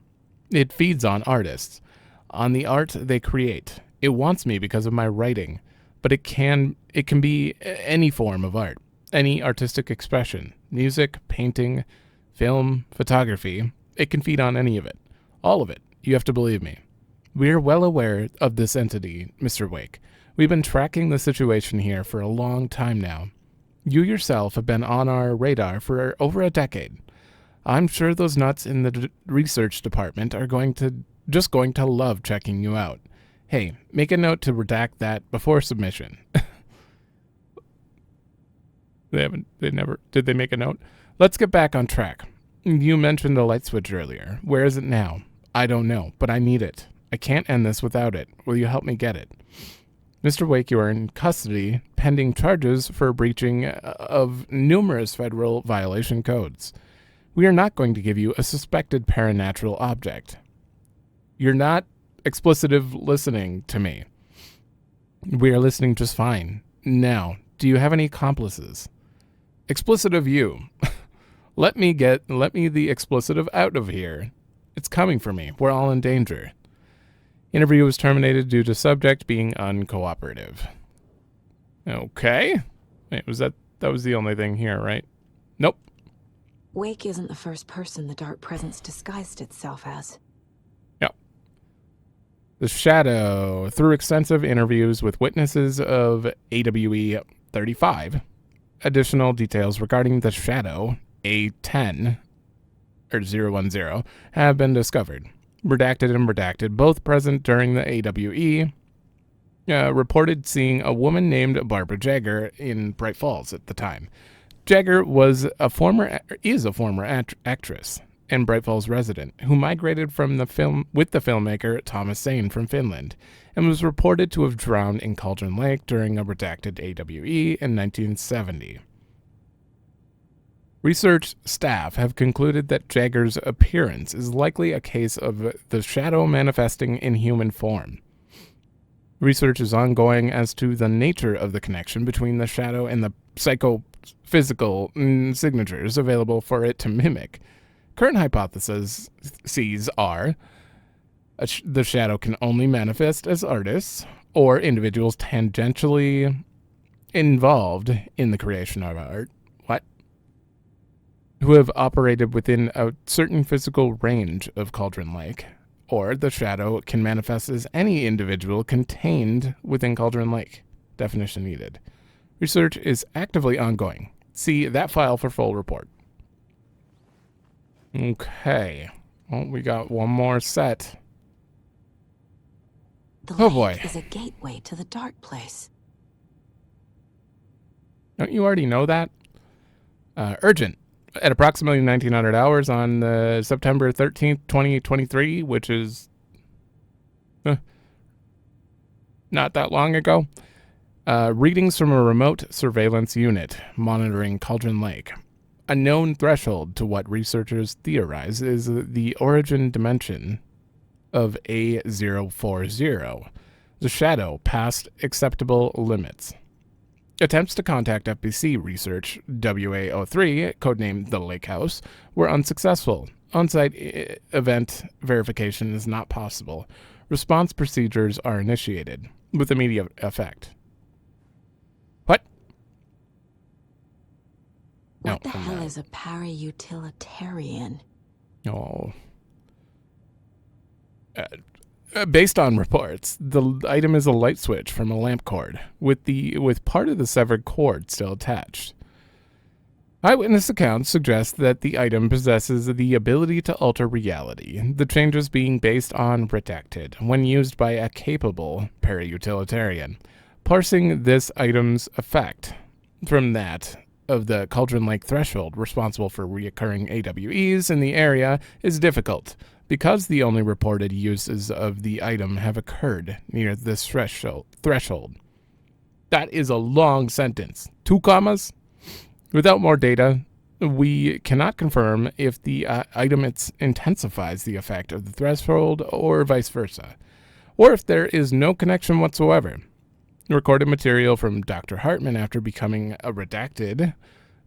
It feeds on artists, on the art they create. It wants me because of my writing, but it can be any form of art, any artistic expression, music, painting, film, photography. It can feed on any of it, all of it. You have to believe me. We are well aware of this entity, Mr. Wake. We've been tracking the situation here for a long time now. You yourself have been on our radar for over a decade. I'm sure those nuts in the research department are going to love checking you out. Hey, make a note to redact that before submission. Did they make a note? Let's get back on track. You mentioned the light switch earlier. Where is it now? I don't know, but I need it. I can't end this without it. Will you help me get it? Mr. Wake, you are in custody, pending charges for breaching of numerous federal violation codes. We are not going to give you a suspected paranatural object. You're not explicitive listening to me. We are listening just fine. Now, do you have any accomplices? Explicit of you. Let me the explicitive out of here. It's coming for me. We're all in danger. Interview was terminated due to subject being uncooperative. Okay. Wait, that was the only thing here, right? Nope. Wake isn't the first person the dark presence disguised itself as. Yep. The Shadow, through extensive interviews with witnesses of AWE 35, additional details regarding the Shadow, A10, or 010, have been discovered. Redacted and redacted, both present during the AWE, reported seeing a woman named Barbara Jagger in Bright Falls at the time. Jagger is a former actress and Bright Falls resident who migrated from the film with the filmmaker Thomas Zane from Finland and was reported to have drowned in Cauldron Lake during a redacted AWE in 1970. Research staff have concluded that Jagger's appearance is likely a case of the shadow manifesting in human form. Research is ongoing as to the nature of the connection between the shadow and the psychophysical signatures available for it to mimic. Current hypotheses are the shadow can only manifest as artists or individuals tangentially involved in the creation of art. What? who have operated within a certain physical range of Cauldron Lake, or the shadow can manifest as any individual contained within Cauldron Lake. Definition needed. Research is actively ongoing. See that file for full report. Okay. Well, we got one more set. The Oh boy. lake is a gateway to the dark place. Don't you already know that? Urgent. At approximately 1900 hours on September 13th, 2023, which is not that long ago. Readings from a remote surveillance unit monitoring Cauldron Lake. A known threshold to what researchers theorize is the origin dimension of A040, the shadow past acceptable limits. Attempts to contact FBC Research WA03, codenamed the Lake House, were unsuccessful. On-site event verification is not possible. Response procedures are initiated with immediate effect. What? What the hell is a para-utilitarian? Oh. Based on reports, the item is a light switch from a lamp cord, with part of the severed cord still attached. Eyewitness accounts suggest that the item possesses the ability to alter reality, the changes being based on redacted when used by a capable para-utilitarian. Parsing this item's effect from that of the Cauldron Lake threshold responsible for reoccurring AWEs in the area is difficult, because the only reported uses of the item have occurred near this threshold. That is a long sentence. 2 commas? Without more data, we cannot confirm if the item intensifies the effect of the threshold or vice versa, or if there is no connection whatsoever. Recorded material from Dr. Hartman after becoming a redacted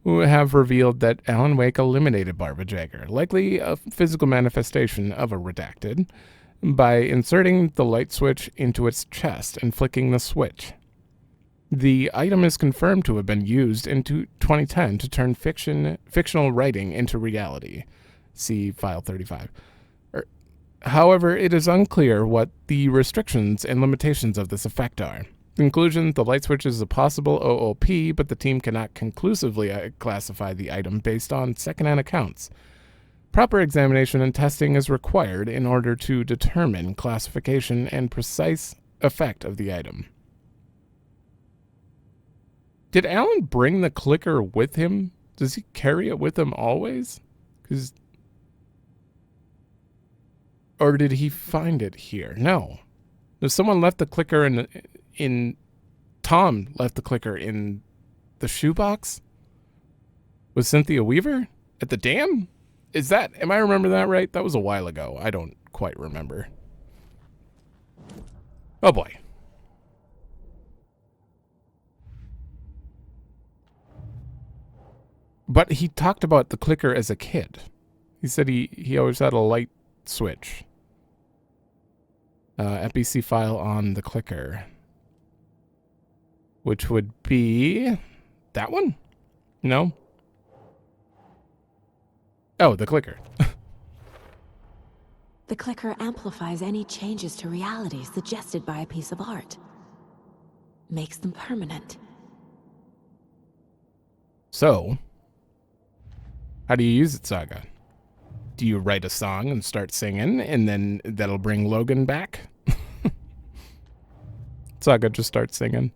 have revealed that Alan Wake eliminated Barbara Jagger, likely a physical manifestation of a redacted, by inserting the light switch into its chest and flicking the switch. The item is confirmed to have been used in 2010 to turn fictional writing into reality. See File 35. However, it is unclear what the restrictions and limitations of this effect are. Conclusion, the light switch is a possible OOP, but the team cannot conclusively classify the item based on secondhand accounts. Proper examination and testing is required in order to determine classification and precise effect of the item. Did Alan bring the clicker with him? Does he carry it with him always? Or did he find it here? No. If someone left the clicker Tom left the clicker in the shoebox with Cynthia Weaver at the dam? Am I remember that right? That was a while ago. I don't quite remember. Oh boy. But he talked about the clicker as a kid. He said he always had a light switch. FBC file on the clicker. Which would be that one? No? Oh, the clicker. The clicker amplifies any changes to reality suggested by a piece of art. Makes them permanent. So, how do you use it, Saga? Do you write a song and start singing, and then that'll bring Logan back? Saga just starts singing.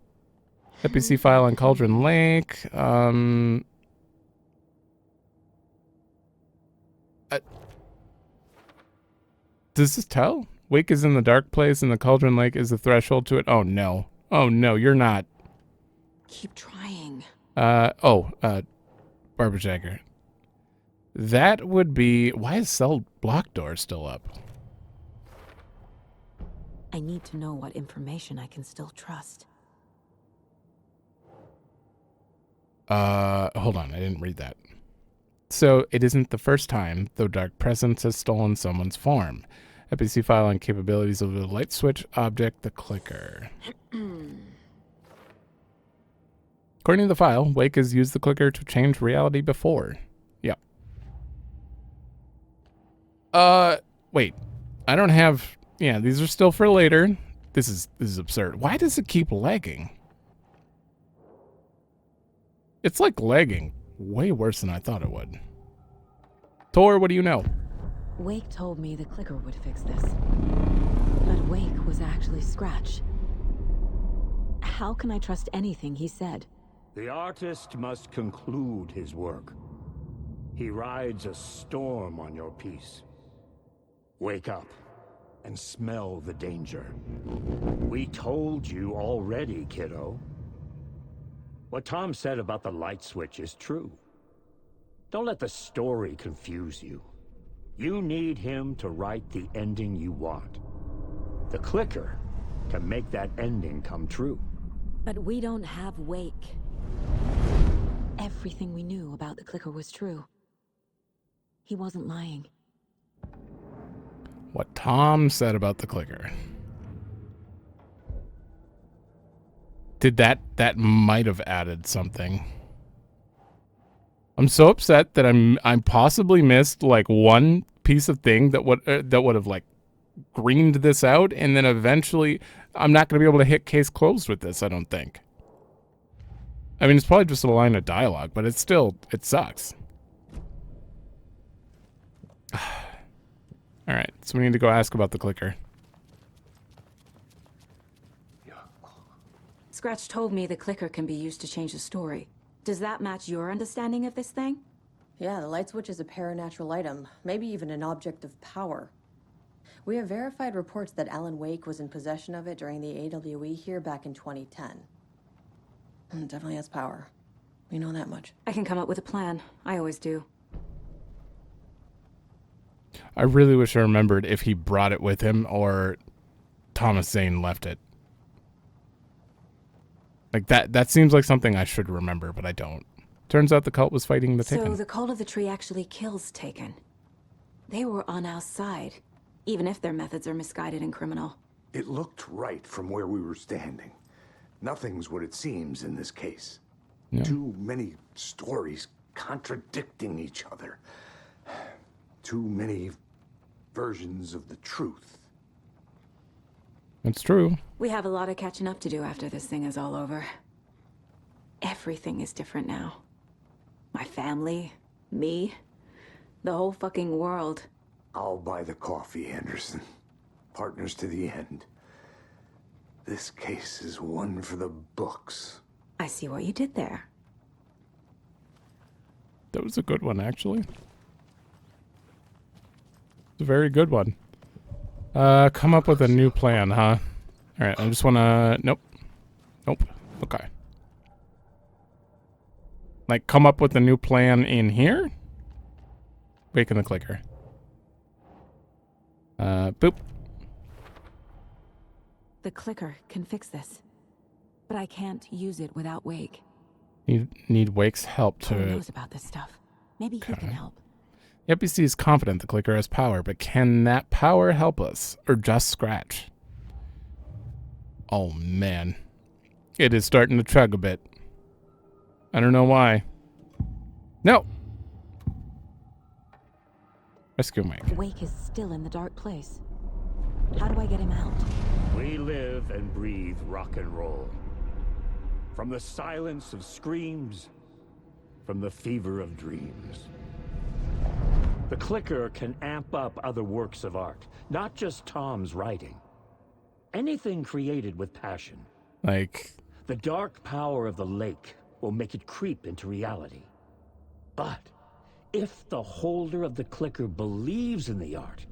FBC file on Cauldron Lake. Does this tell? Wake is in the dark place and the Cauldron Lake is the threshold to it. Oh no. Oh no, you're not. Keep trying. Barbara Jagger. That would be... Why is cell block door still up? I need to know what information I can still trust. Hold on, I didn't read that. So, it isn't the first time the Dark Presence has stolen someone's form. FBC file on capabilities of the light switch object, the clicker. According to the file, Wake has used the clicker to change reality before. Yep. Wait. I don't have... Yeah, these are still for later. This is absurd. Why does it keep lagging? It's like lagging way worse than I thought it would. Tor, what do you know? Wake told me the clicker would fix this. But Wake was actually Scratch. How can I trust anything he said? The artist must conclude his work. He rides a storm on your piece. Wake up and smell the danger. We told you already, kiddo. What Tom said about the light switch is true. Don't let the story confuse you. You need him to write the ending you want. The clicker can make that ending come true. But we don't have Wake. Everything we knew about the clicker was true. He wasn't lying. What Tom said about the clicker. Did that might have added something. I'm so upset that I'm possibly missed like one piece of thing that would have like greened this out, and then eventually I'm not going to be able to hit case closed with this, I don't think. I mean, it's probably just a line of dialogue, but it sucks. All right, so we need to go ask about the clicker. Scratch told me the clicker can be used to change the story. Does that match your understanding of this thing? Yeah, the light switch is a paranatural item, maybe even an object of power. We have verified reports that Alan Wake was in possession of it during the AWE here back in 2010. It definitely has power. We know that much. I can come up with a plan. I always do. I really wish I remembered if he brought it with him or Thomas Zane left it. Like that seems like something I should remember, but I don't. Turns out the cult was fighting the Taken. So the cult of the tree actually kills Taken. They were on our side, even if their methods are misguided and criminal. It looked right from where we were standing. Nothing's what it seems in this case. Yeah. Too many stories contradicting each other. Too many versions of the truth. That's true. We have a lot of catching up to do after this thing is all over. Everything is different now. My family, me, the whole fucking world. I'll buy the coffee, Anderson. Partners to the end. This case is one for the books. I see what you did there. That was a good one, actually. It's a very good one. Come up with a new plan, huh? Alright, I just wanna... Nope. Nope. Okay. Like, come up with a new plan in here? Wake in the clicker. Boop. The clicker can fix this. But I can't use it without Wake. You need Wake's help to... Who knows about this stuff? Maybe he can help. The NPC is confident the clicker has power, but can that power help us? Or just Scratch? Oh, man. It is starting to chug a bit. I don't know why. No! Rescue Wake. Wake is still in the dark place. How do I get him out? We live and breathe rock and roll. From the silence of screams, from the fever of dreams. The clicker can amp up other works of art, not just Tom's writing. Anything created with passion. Like... The dark power of the lake will make it creep into reality. But if the holder of the clicker believes in the art,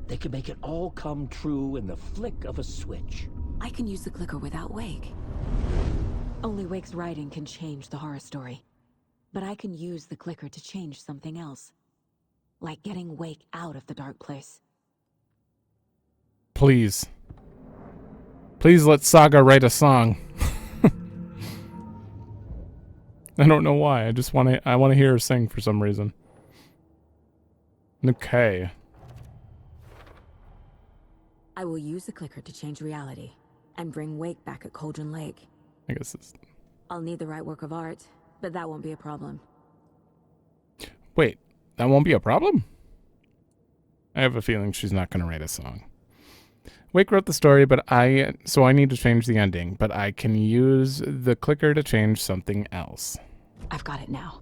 they can make it all come true in the flick of a switch. I can use the clicker without Wake. Only Wake's writing can change the horror story. But I can use the clicker to change something else. Like getting Wake out of the dark place. Please. Please let Saga write a song. I don't know why. I want to hear her sing for some reason. Okay. I will use the clicker to change reality and bring Wake back at Cauldron Lake. I guess it's... I'll need the right work of art, but that won't be a problem. Wait, that won't be a problem? I have a feeling she's not going to write a song. Wake wrote the story, so I need to change the ending, but I can use the clicker to change something else. I've got it now.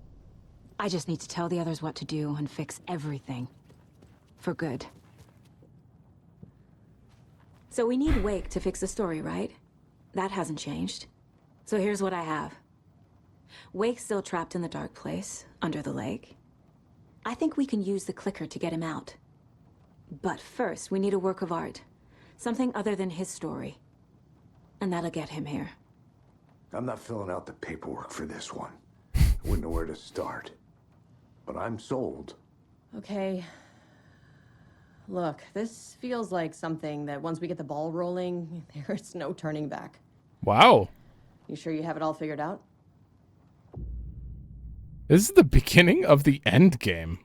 I just need to tell the others what to do and fix everything. For good. So we need Wake to fix the story, right? That hasn't changed. So here's what I have. Wake's still trapped in the dark place, under the lake. I think we can use the clicker to get him out. But first, we need a work of art. Something other than his story. And that'll get him here. I'm not filling out the paperwork for this one. I wouldn't know where to start. But I'm sold. Okay. Look, this feels like something that once we get the ball rolling, there's no turning back. Wow. You sure you have it all figured out? This is the beginning of the end game.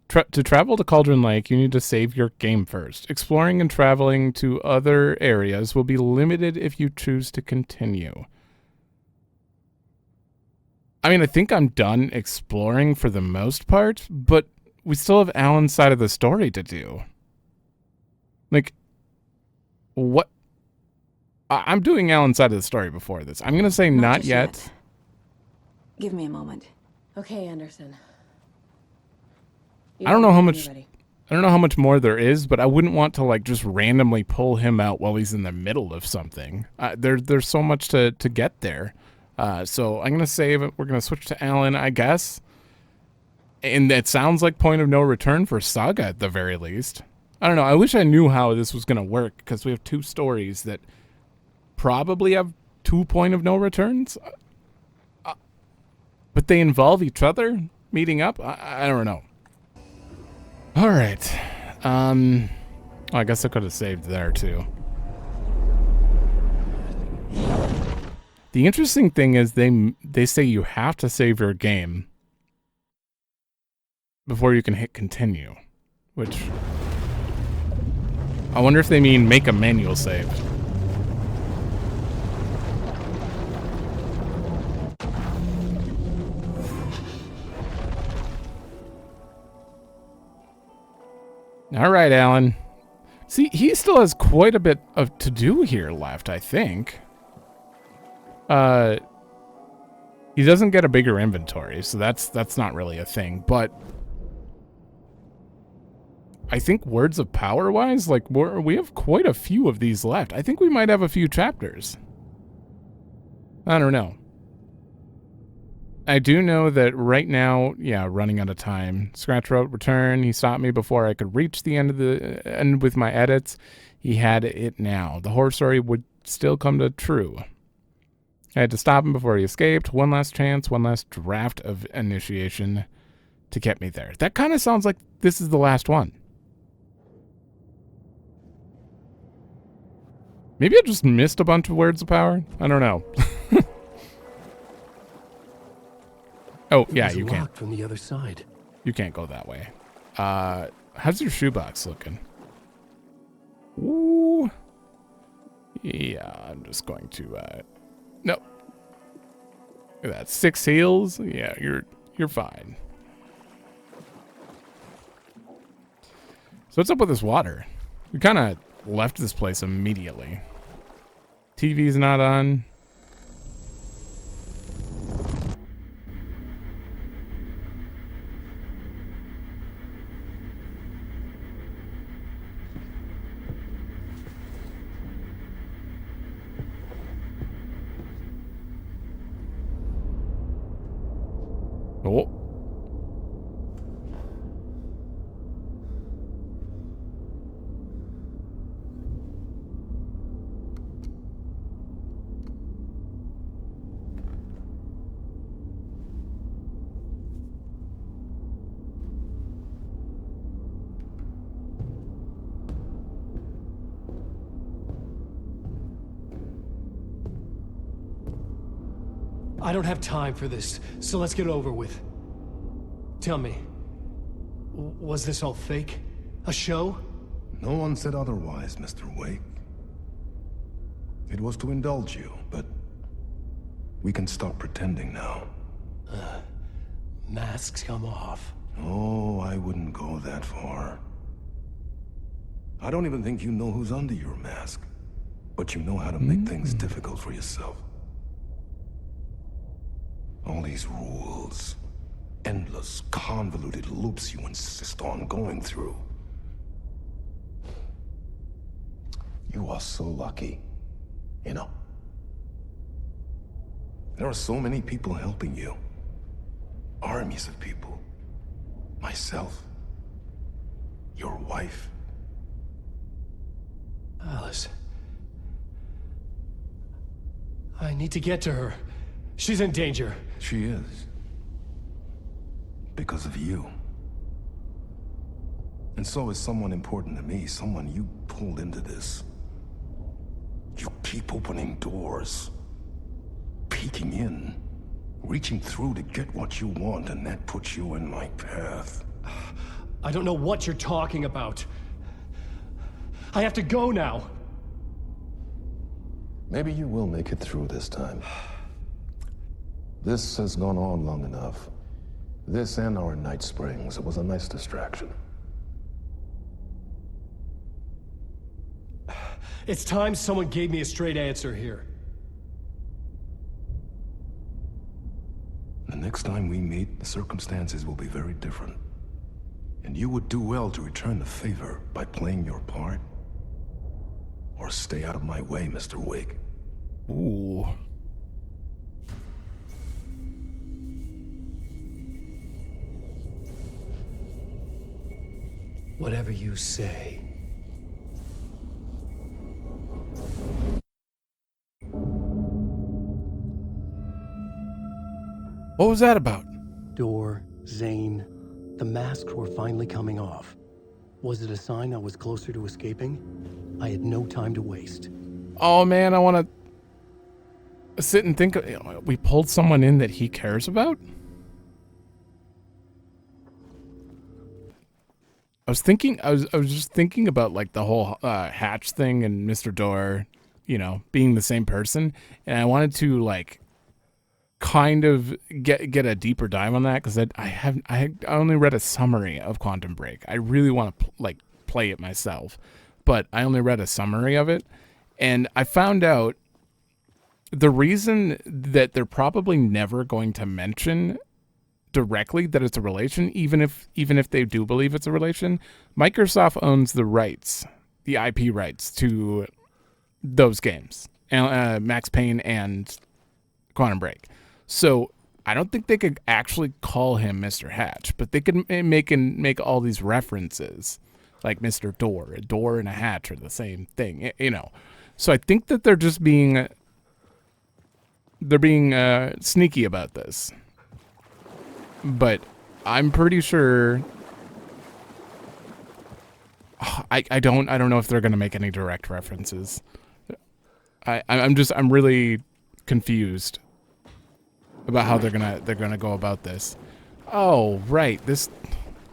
To travel to Cauldron Lake, you need to save your game first. Exploring and traveling to other areas will be limited if you choose to continue. I mean, I think I'm done exploring for the most part, but we still have Alan's side of the story to do. Like, what? I'm doing Alan's side of the story before this. I'm going to say not yet. Give me a moment. Okay, Anderson. I don't know how much more there is, but I wouldn't want to like just randomly pull him out while he's in the middle of something. There's so much to get there. So I'm going to save it. We're going to switch to Alan, I guess. And it sounds like point of no return for Saga at the very least. I don't know. I wish I knew how this was going to work because we have two stories that probably have 2 point of no returns. But they involve each other meeting up. I don't know. All right. I guess I could have saved there too. The interesting thing is they say you have to save your game before you can hit continue, which I wonder if they mean make a manual save. All right, Alan. See, he still has quite a bit of to do here left, I think. He doesn't get a bigger inventory, so that's not really a thing, but I think words of power wise, like we have quite a few of these left. I think we might have a few chapters. I don't know. I do know that right now, yeah, running out of time. Scratch wrote return. He stopped me before I could reach the end of the end with my edits. He had it now. The horror story would still come to true. I had to stop him before he escaped. One last chance, one last draft of initiation to get me there. That kind of sounds like this is the last one. Maybe I just missed a bunch of words of power. I don't know. Oh, yeah, you can't. From the other side. You can't go that way. How's your shoebox looking? Ooh. Yeah, I'm just going to, no. Look at that, 6 heals. Yeah, you're fine. So what's up with this water? We kind of left this place immediately. TV's not on. Oh. I don't have time for this, so let's get it over with. Tell me, was this all fake? A show? No one said otherwise, Mr. Wake. It was to indulge you, but we can stop pretending now. Masks come off. Oh, I wouldn't go that far. I don't even think you know who's under your mask. But you know how to make things difficult for yourself. All these rules. Endless, convoluted loops you insist on going through. You are so lucky. You know. There are so many people helping you. Armies of people. Myself. Your wife. Alice. I need to get to her. She's in danger. She is. Because of you. And so is someone important to me, someone you pulled into this. You keep opening doors. Peeking in. Reaching through to get what you want, and that puts you in my path. I don't know what you're talking about. I have to go now. Maybe you will make it through this time. This has gone on long enough. This and our Night Springs. It was a nice distraction. It's time someone gave me a straight answer here. The next time we meet, the circumstances will be very different. And you would do well to return the favor by playing your part. Or stay out of my way, Mr. Wake. Ooh. Whatever you say. What was that about? Door, Zane, the masks were finally coming off. Was it a sign I was closer to escaping? I had no time to waste. Oh man, I want to sit and think. We pulled someone in that he cares about? I was just thinking about like the whole Hatch thing and Mr. Door, you know, being the same person, and I wanted to like kind of get a deeper dive on that because I only read a summary of Quantum Break. I really want to like play it myself, but I only read a summary of it, and I found out the reason that they're probably never going to mention directly that it's a relation, even if they do believe it's a relation. Microsoft owns the rights, the IP rights to those games, Max Payne and Quantum Break. So I don't think they could actually call him Mr. Hatch, but they could make all these references, like Mr. Door. A door and a hatch are the same thing, you know. So I think that they're just being sneaky about this. But I'm pretty sure I don't know if they're gonna make any direct references. I'm really confused about how they're gonna go about this. Oh right,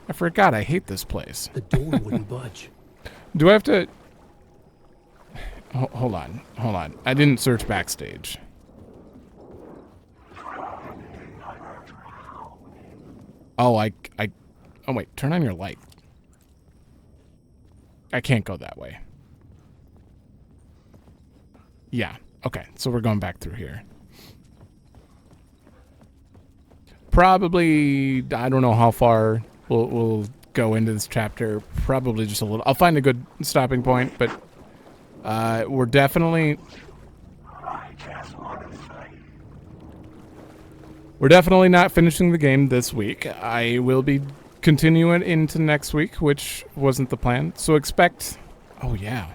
I forgot I hate this place. The door wouldn't budge. Do I have to hold on. I didn't search backstage. Oh, oh wait, turn on your light. I can't go that way. Yeah, okay, so we're going back through here. Probably, I don't know how far we'll go into this chapter. Probably just a little. I'll find a good stopping point, but we're definitely not finishing the game this week. I will be continuing into next week, which wasn't the plan. So expect, oh yeah.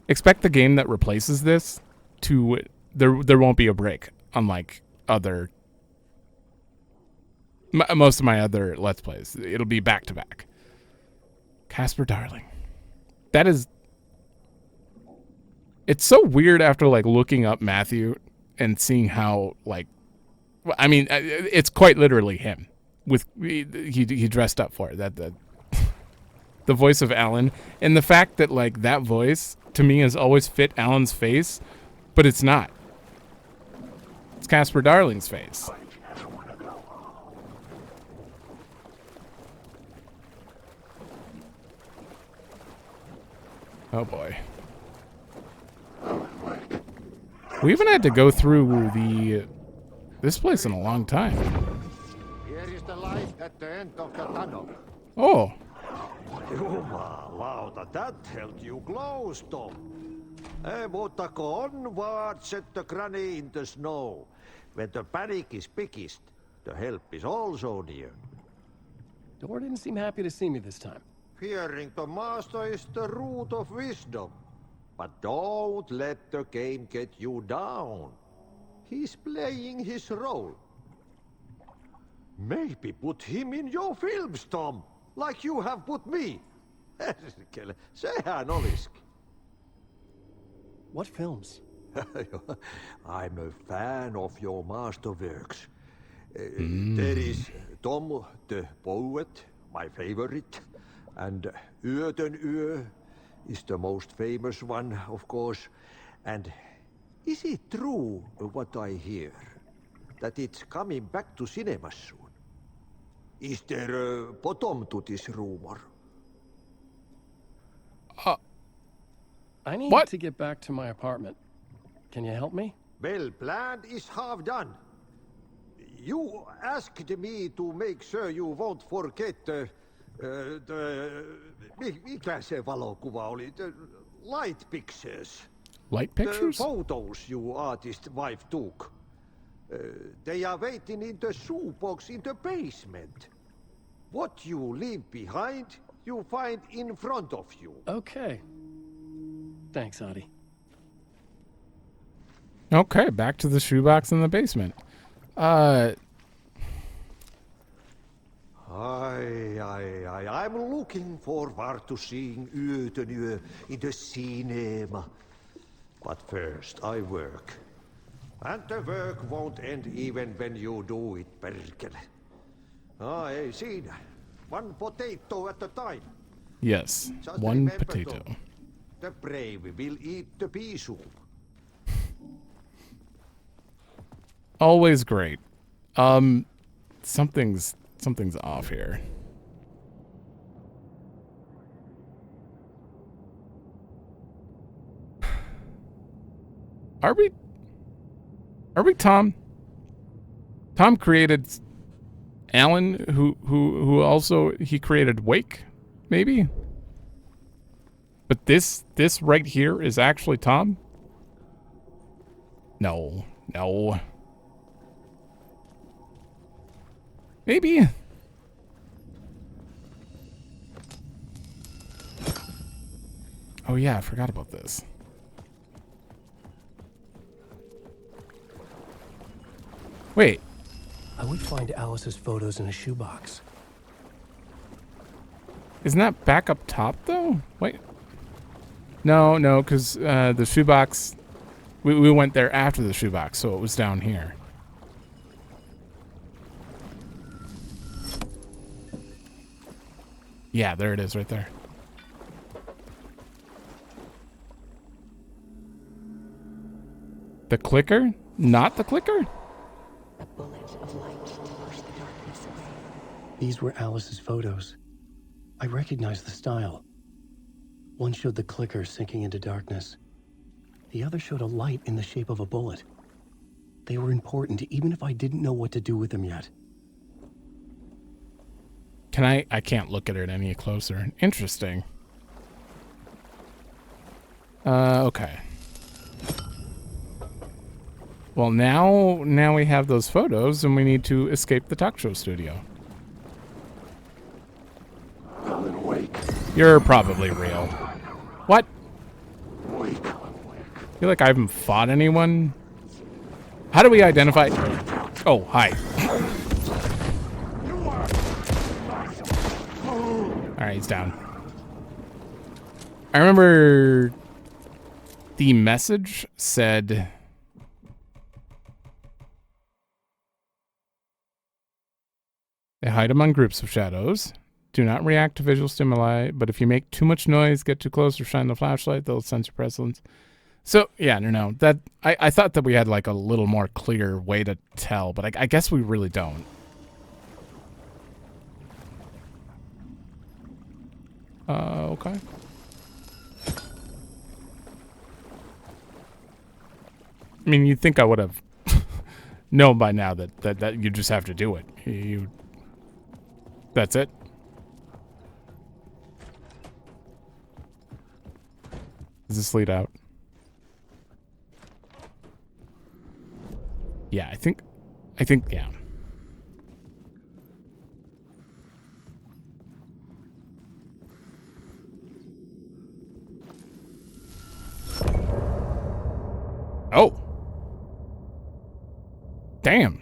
Expect the game that replaces this to, there won't be a break, unlike most of my other Let's Plays. It'll be back to back. Casper Darling. That is, it's so weird after like looking up Matthew and seeing how, like, I mean, it's quite literally him. With he dressed up for it. The voice of Alan, and the fact that like that voice to me has always fit Alan's face, but it's not. It's Casper Darling's face. Oh boy. We haven't had to go through this place in a long time. Here is the light at the end of the tunnel. Oh. Jumalauta, that held you close, Tom. Mutta go onward, set the granny in the snow. When the panic is biggest, the help is also near. Door didn't seem happy to see me this time. Fearing the master is the root of wisdom. But don't let the game get you down. He's playing his role. Maybe put him in your films, Tom, like you have put me. Sehän olisikin. What films? I'm a fan of your masterworks. There is Tom the Poet, my favorite, and Yöten Yö is the most famous one, of course. And is it true what I hear, that it's coming back to cinemas soon? Is there a bottom to this rumor? I need to get back to my apartment. Can you help me? Well, plan is half done. You asked me to make sure you won't forget mikä se valokuva oli? The light pictures. Light pictures? The photos you artist wife took. They are waiting in the shoebox in the basement. What you leave behind, you find in front of you. Okay. Thanks, Adi. Okay, back to the shoebox in the basement. I'm looking forward to seeing Yöten Yö in the cinema. But first, I work. And the work won't end even when you do it, perkele. Ei siinä. One potato at a time. Yes, Just one remember, potato. Tom, the brave will eat the pea soup. Always great. Something's off here. Are we Tom? Tom created Alan, who also he created Wake, maybe? But this right here is actually Tom? No. Maybe. Oh yeah, I forgot about this. Wait. I would find Alice's photos in a shoebox. Isn't that back up top though? Wait. No, because the shoebox, we went there after the shoebox, so it was down here. Yeah, there it is right there. The clicker? Not the clicker? A bullet of light to push the darkness away. These were Alice's photos. I recognized the style. One showed the clicker sinking into darkness. The other showed a light in the shape of a bullet. They were important even if I didn't know what to do with them yet. I can't look at it any closer. Interesting. Okay. Well, now we have those photos and we need to escape the talk show studio. Alan Wake. You're probably real. What? Wake. I feel like I haven't fought anyone. How do we identify? Oh, hi. Alright, he's down. I remember the message said... They hide among groups of shadows. Do not react to visual stimuli, but if you make too much noise, get too close, or shine the flashlight, they'll sense your presence. So, yeah, no. That I thought that we had like a little more clear way to tell, but I guess we really don't. Okay. I mean, you'd think I would have known by now that you just have to do it. That's it. Does this lead out? Yeah, I think, yeah. Oh. Damn.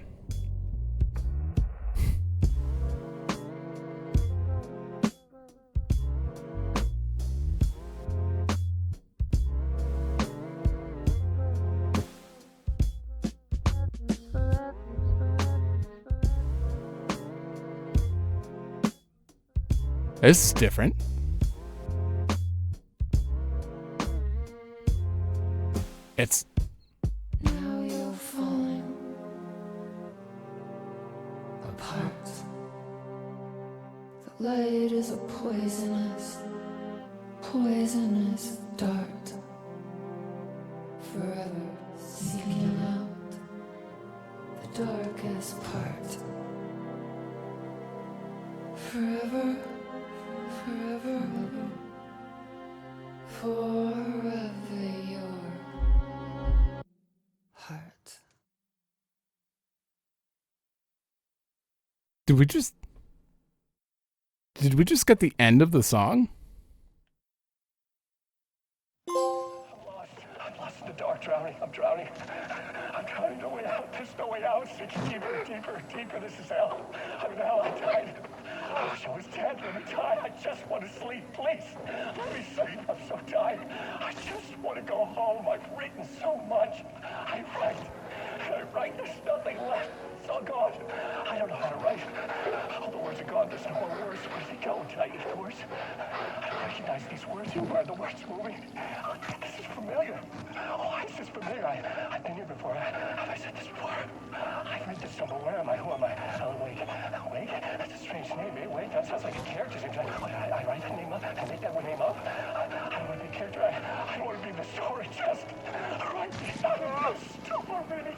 This is different. It's... Now you're falling apart. The light is a poisonous dart. Forever seeking out the darkest part. Forever, forever your heart. Did we just get the end of the song? I'm lost in the dark, drowning. I'm drowning. I'm drowning. No way out. There's no way out. It's deeper, deeper, deeper. This is hell. I'm in hell. I died. I wish I was dead. Let me die. I just want to sleep. Please. Let me sleep. I'm so tired. I just want to go home. I've written so much. I write. There's nothing left. It's all gone. I don't know how to write. All the words are gone. There's no more words. Where do they go? Did I eat the words? I don't recognize these words. Who are the words moving? Oh, this is familiar. Oh, why is this familiar? I've been here before. Have I said this before? I've read this somewhere. Where am I? Who am I? Alan Wake. Wake? That's a strange name, eh? Wake? That sounds like a character's name. I write that name up. I make that name up. I don't want to be a character. I want to be in the story. Just write these out of the story.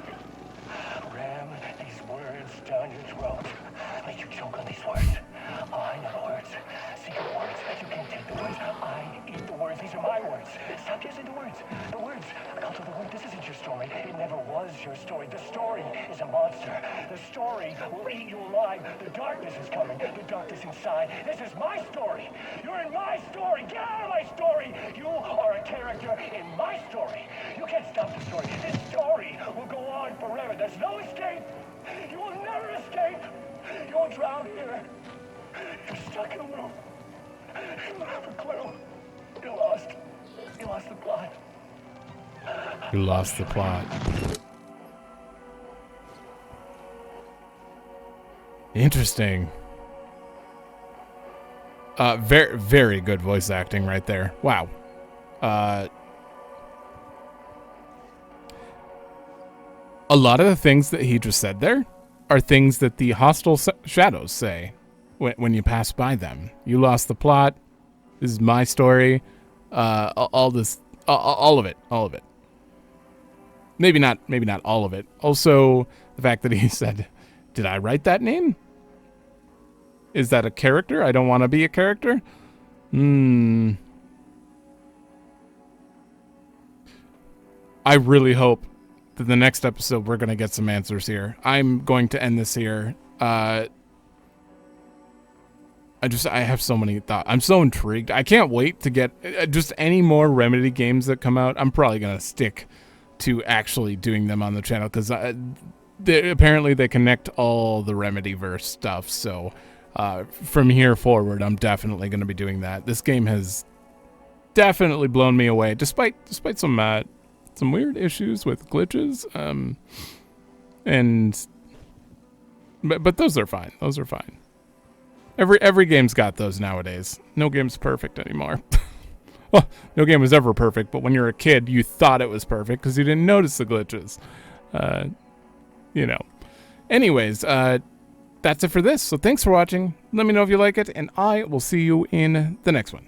Ram these words down your throat. Make you choke on these words. Oh, I know the words. Secret words. You can't take the words. I eat the words. These are my words. Stop using the words. The words. Come to the word. This isn't your story. It never was your story. The story is a monster. The story will eat you alive. The darkness is coming. The darkness inside. This is my story. You're in my story. Get out of my story. You are a character in my story. You can't stop the story. This story will go on forever. There's no escape. You will never escape. You will drown here. You're stuck in a loop. You don't have a clue. You're lost. You lost the plot. You lost the plot. Interesting. Very, very good voice acting right there. Wow. A lot of the things that he just said there are things that the hostile shadows say when you pass by them. You lost the plot. This is my story. All of it. Maybe not all of it. Also, the fact that he said, "Did I write that name? Is that a character? I don't want to be a character." I really hope that the next episode we're going to get some answers here. I'm going to end this here. I have so many thoughts. I'm so intrigued. I can't wait to get just any more Remedy games that come out. I'm probably going to stick to actually doing them on the channel because apparently they connect all the Remedyverse stuff. So from here forward, I'm definitely going to be doing that. This game has definitely blown me away, despite some weird issues with glitches. But those are fine. Those are fine. Every game's got those nowadays. No game's perfect anymore. Well, no game was ever perfect, but when you're a kid, you thought it was perfect because you didn't notice the glitches. Anyways, that's it for this. So thanks for watching. Let me know if you like it, and I will see you in the next one.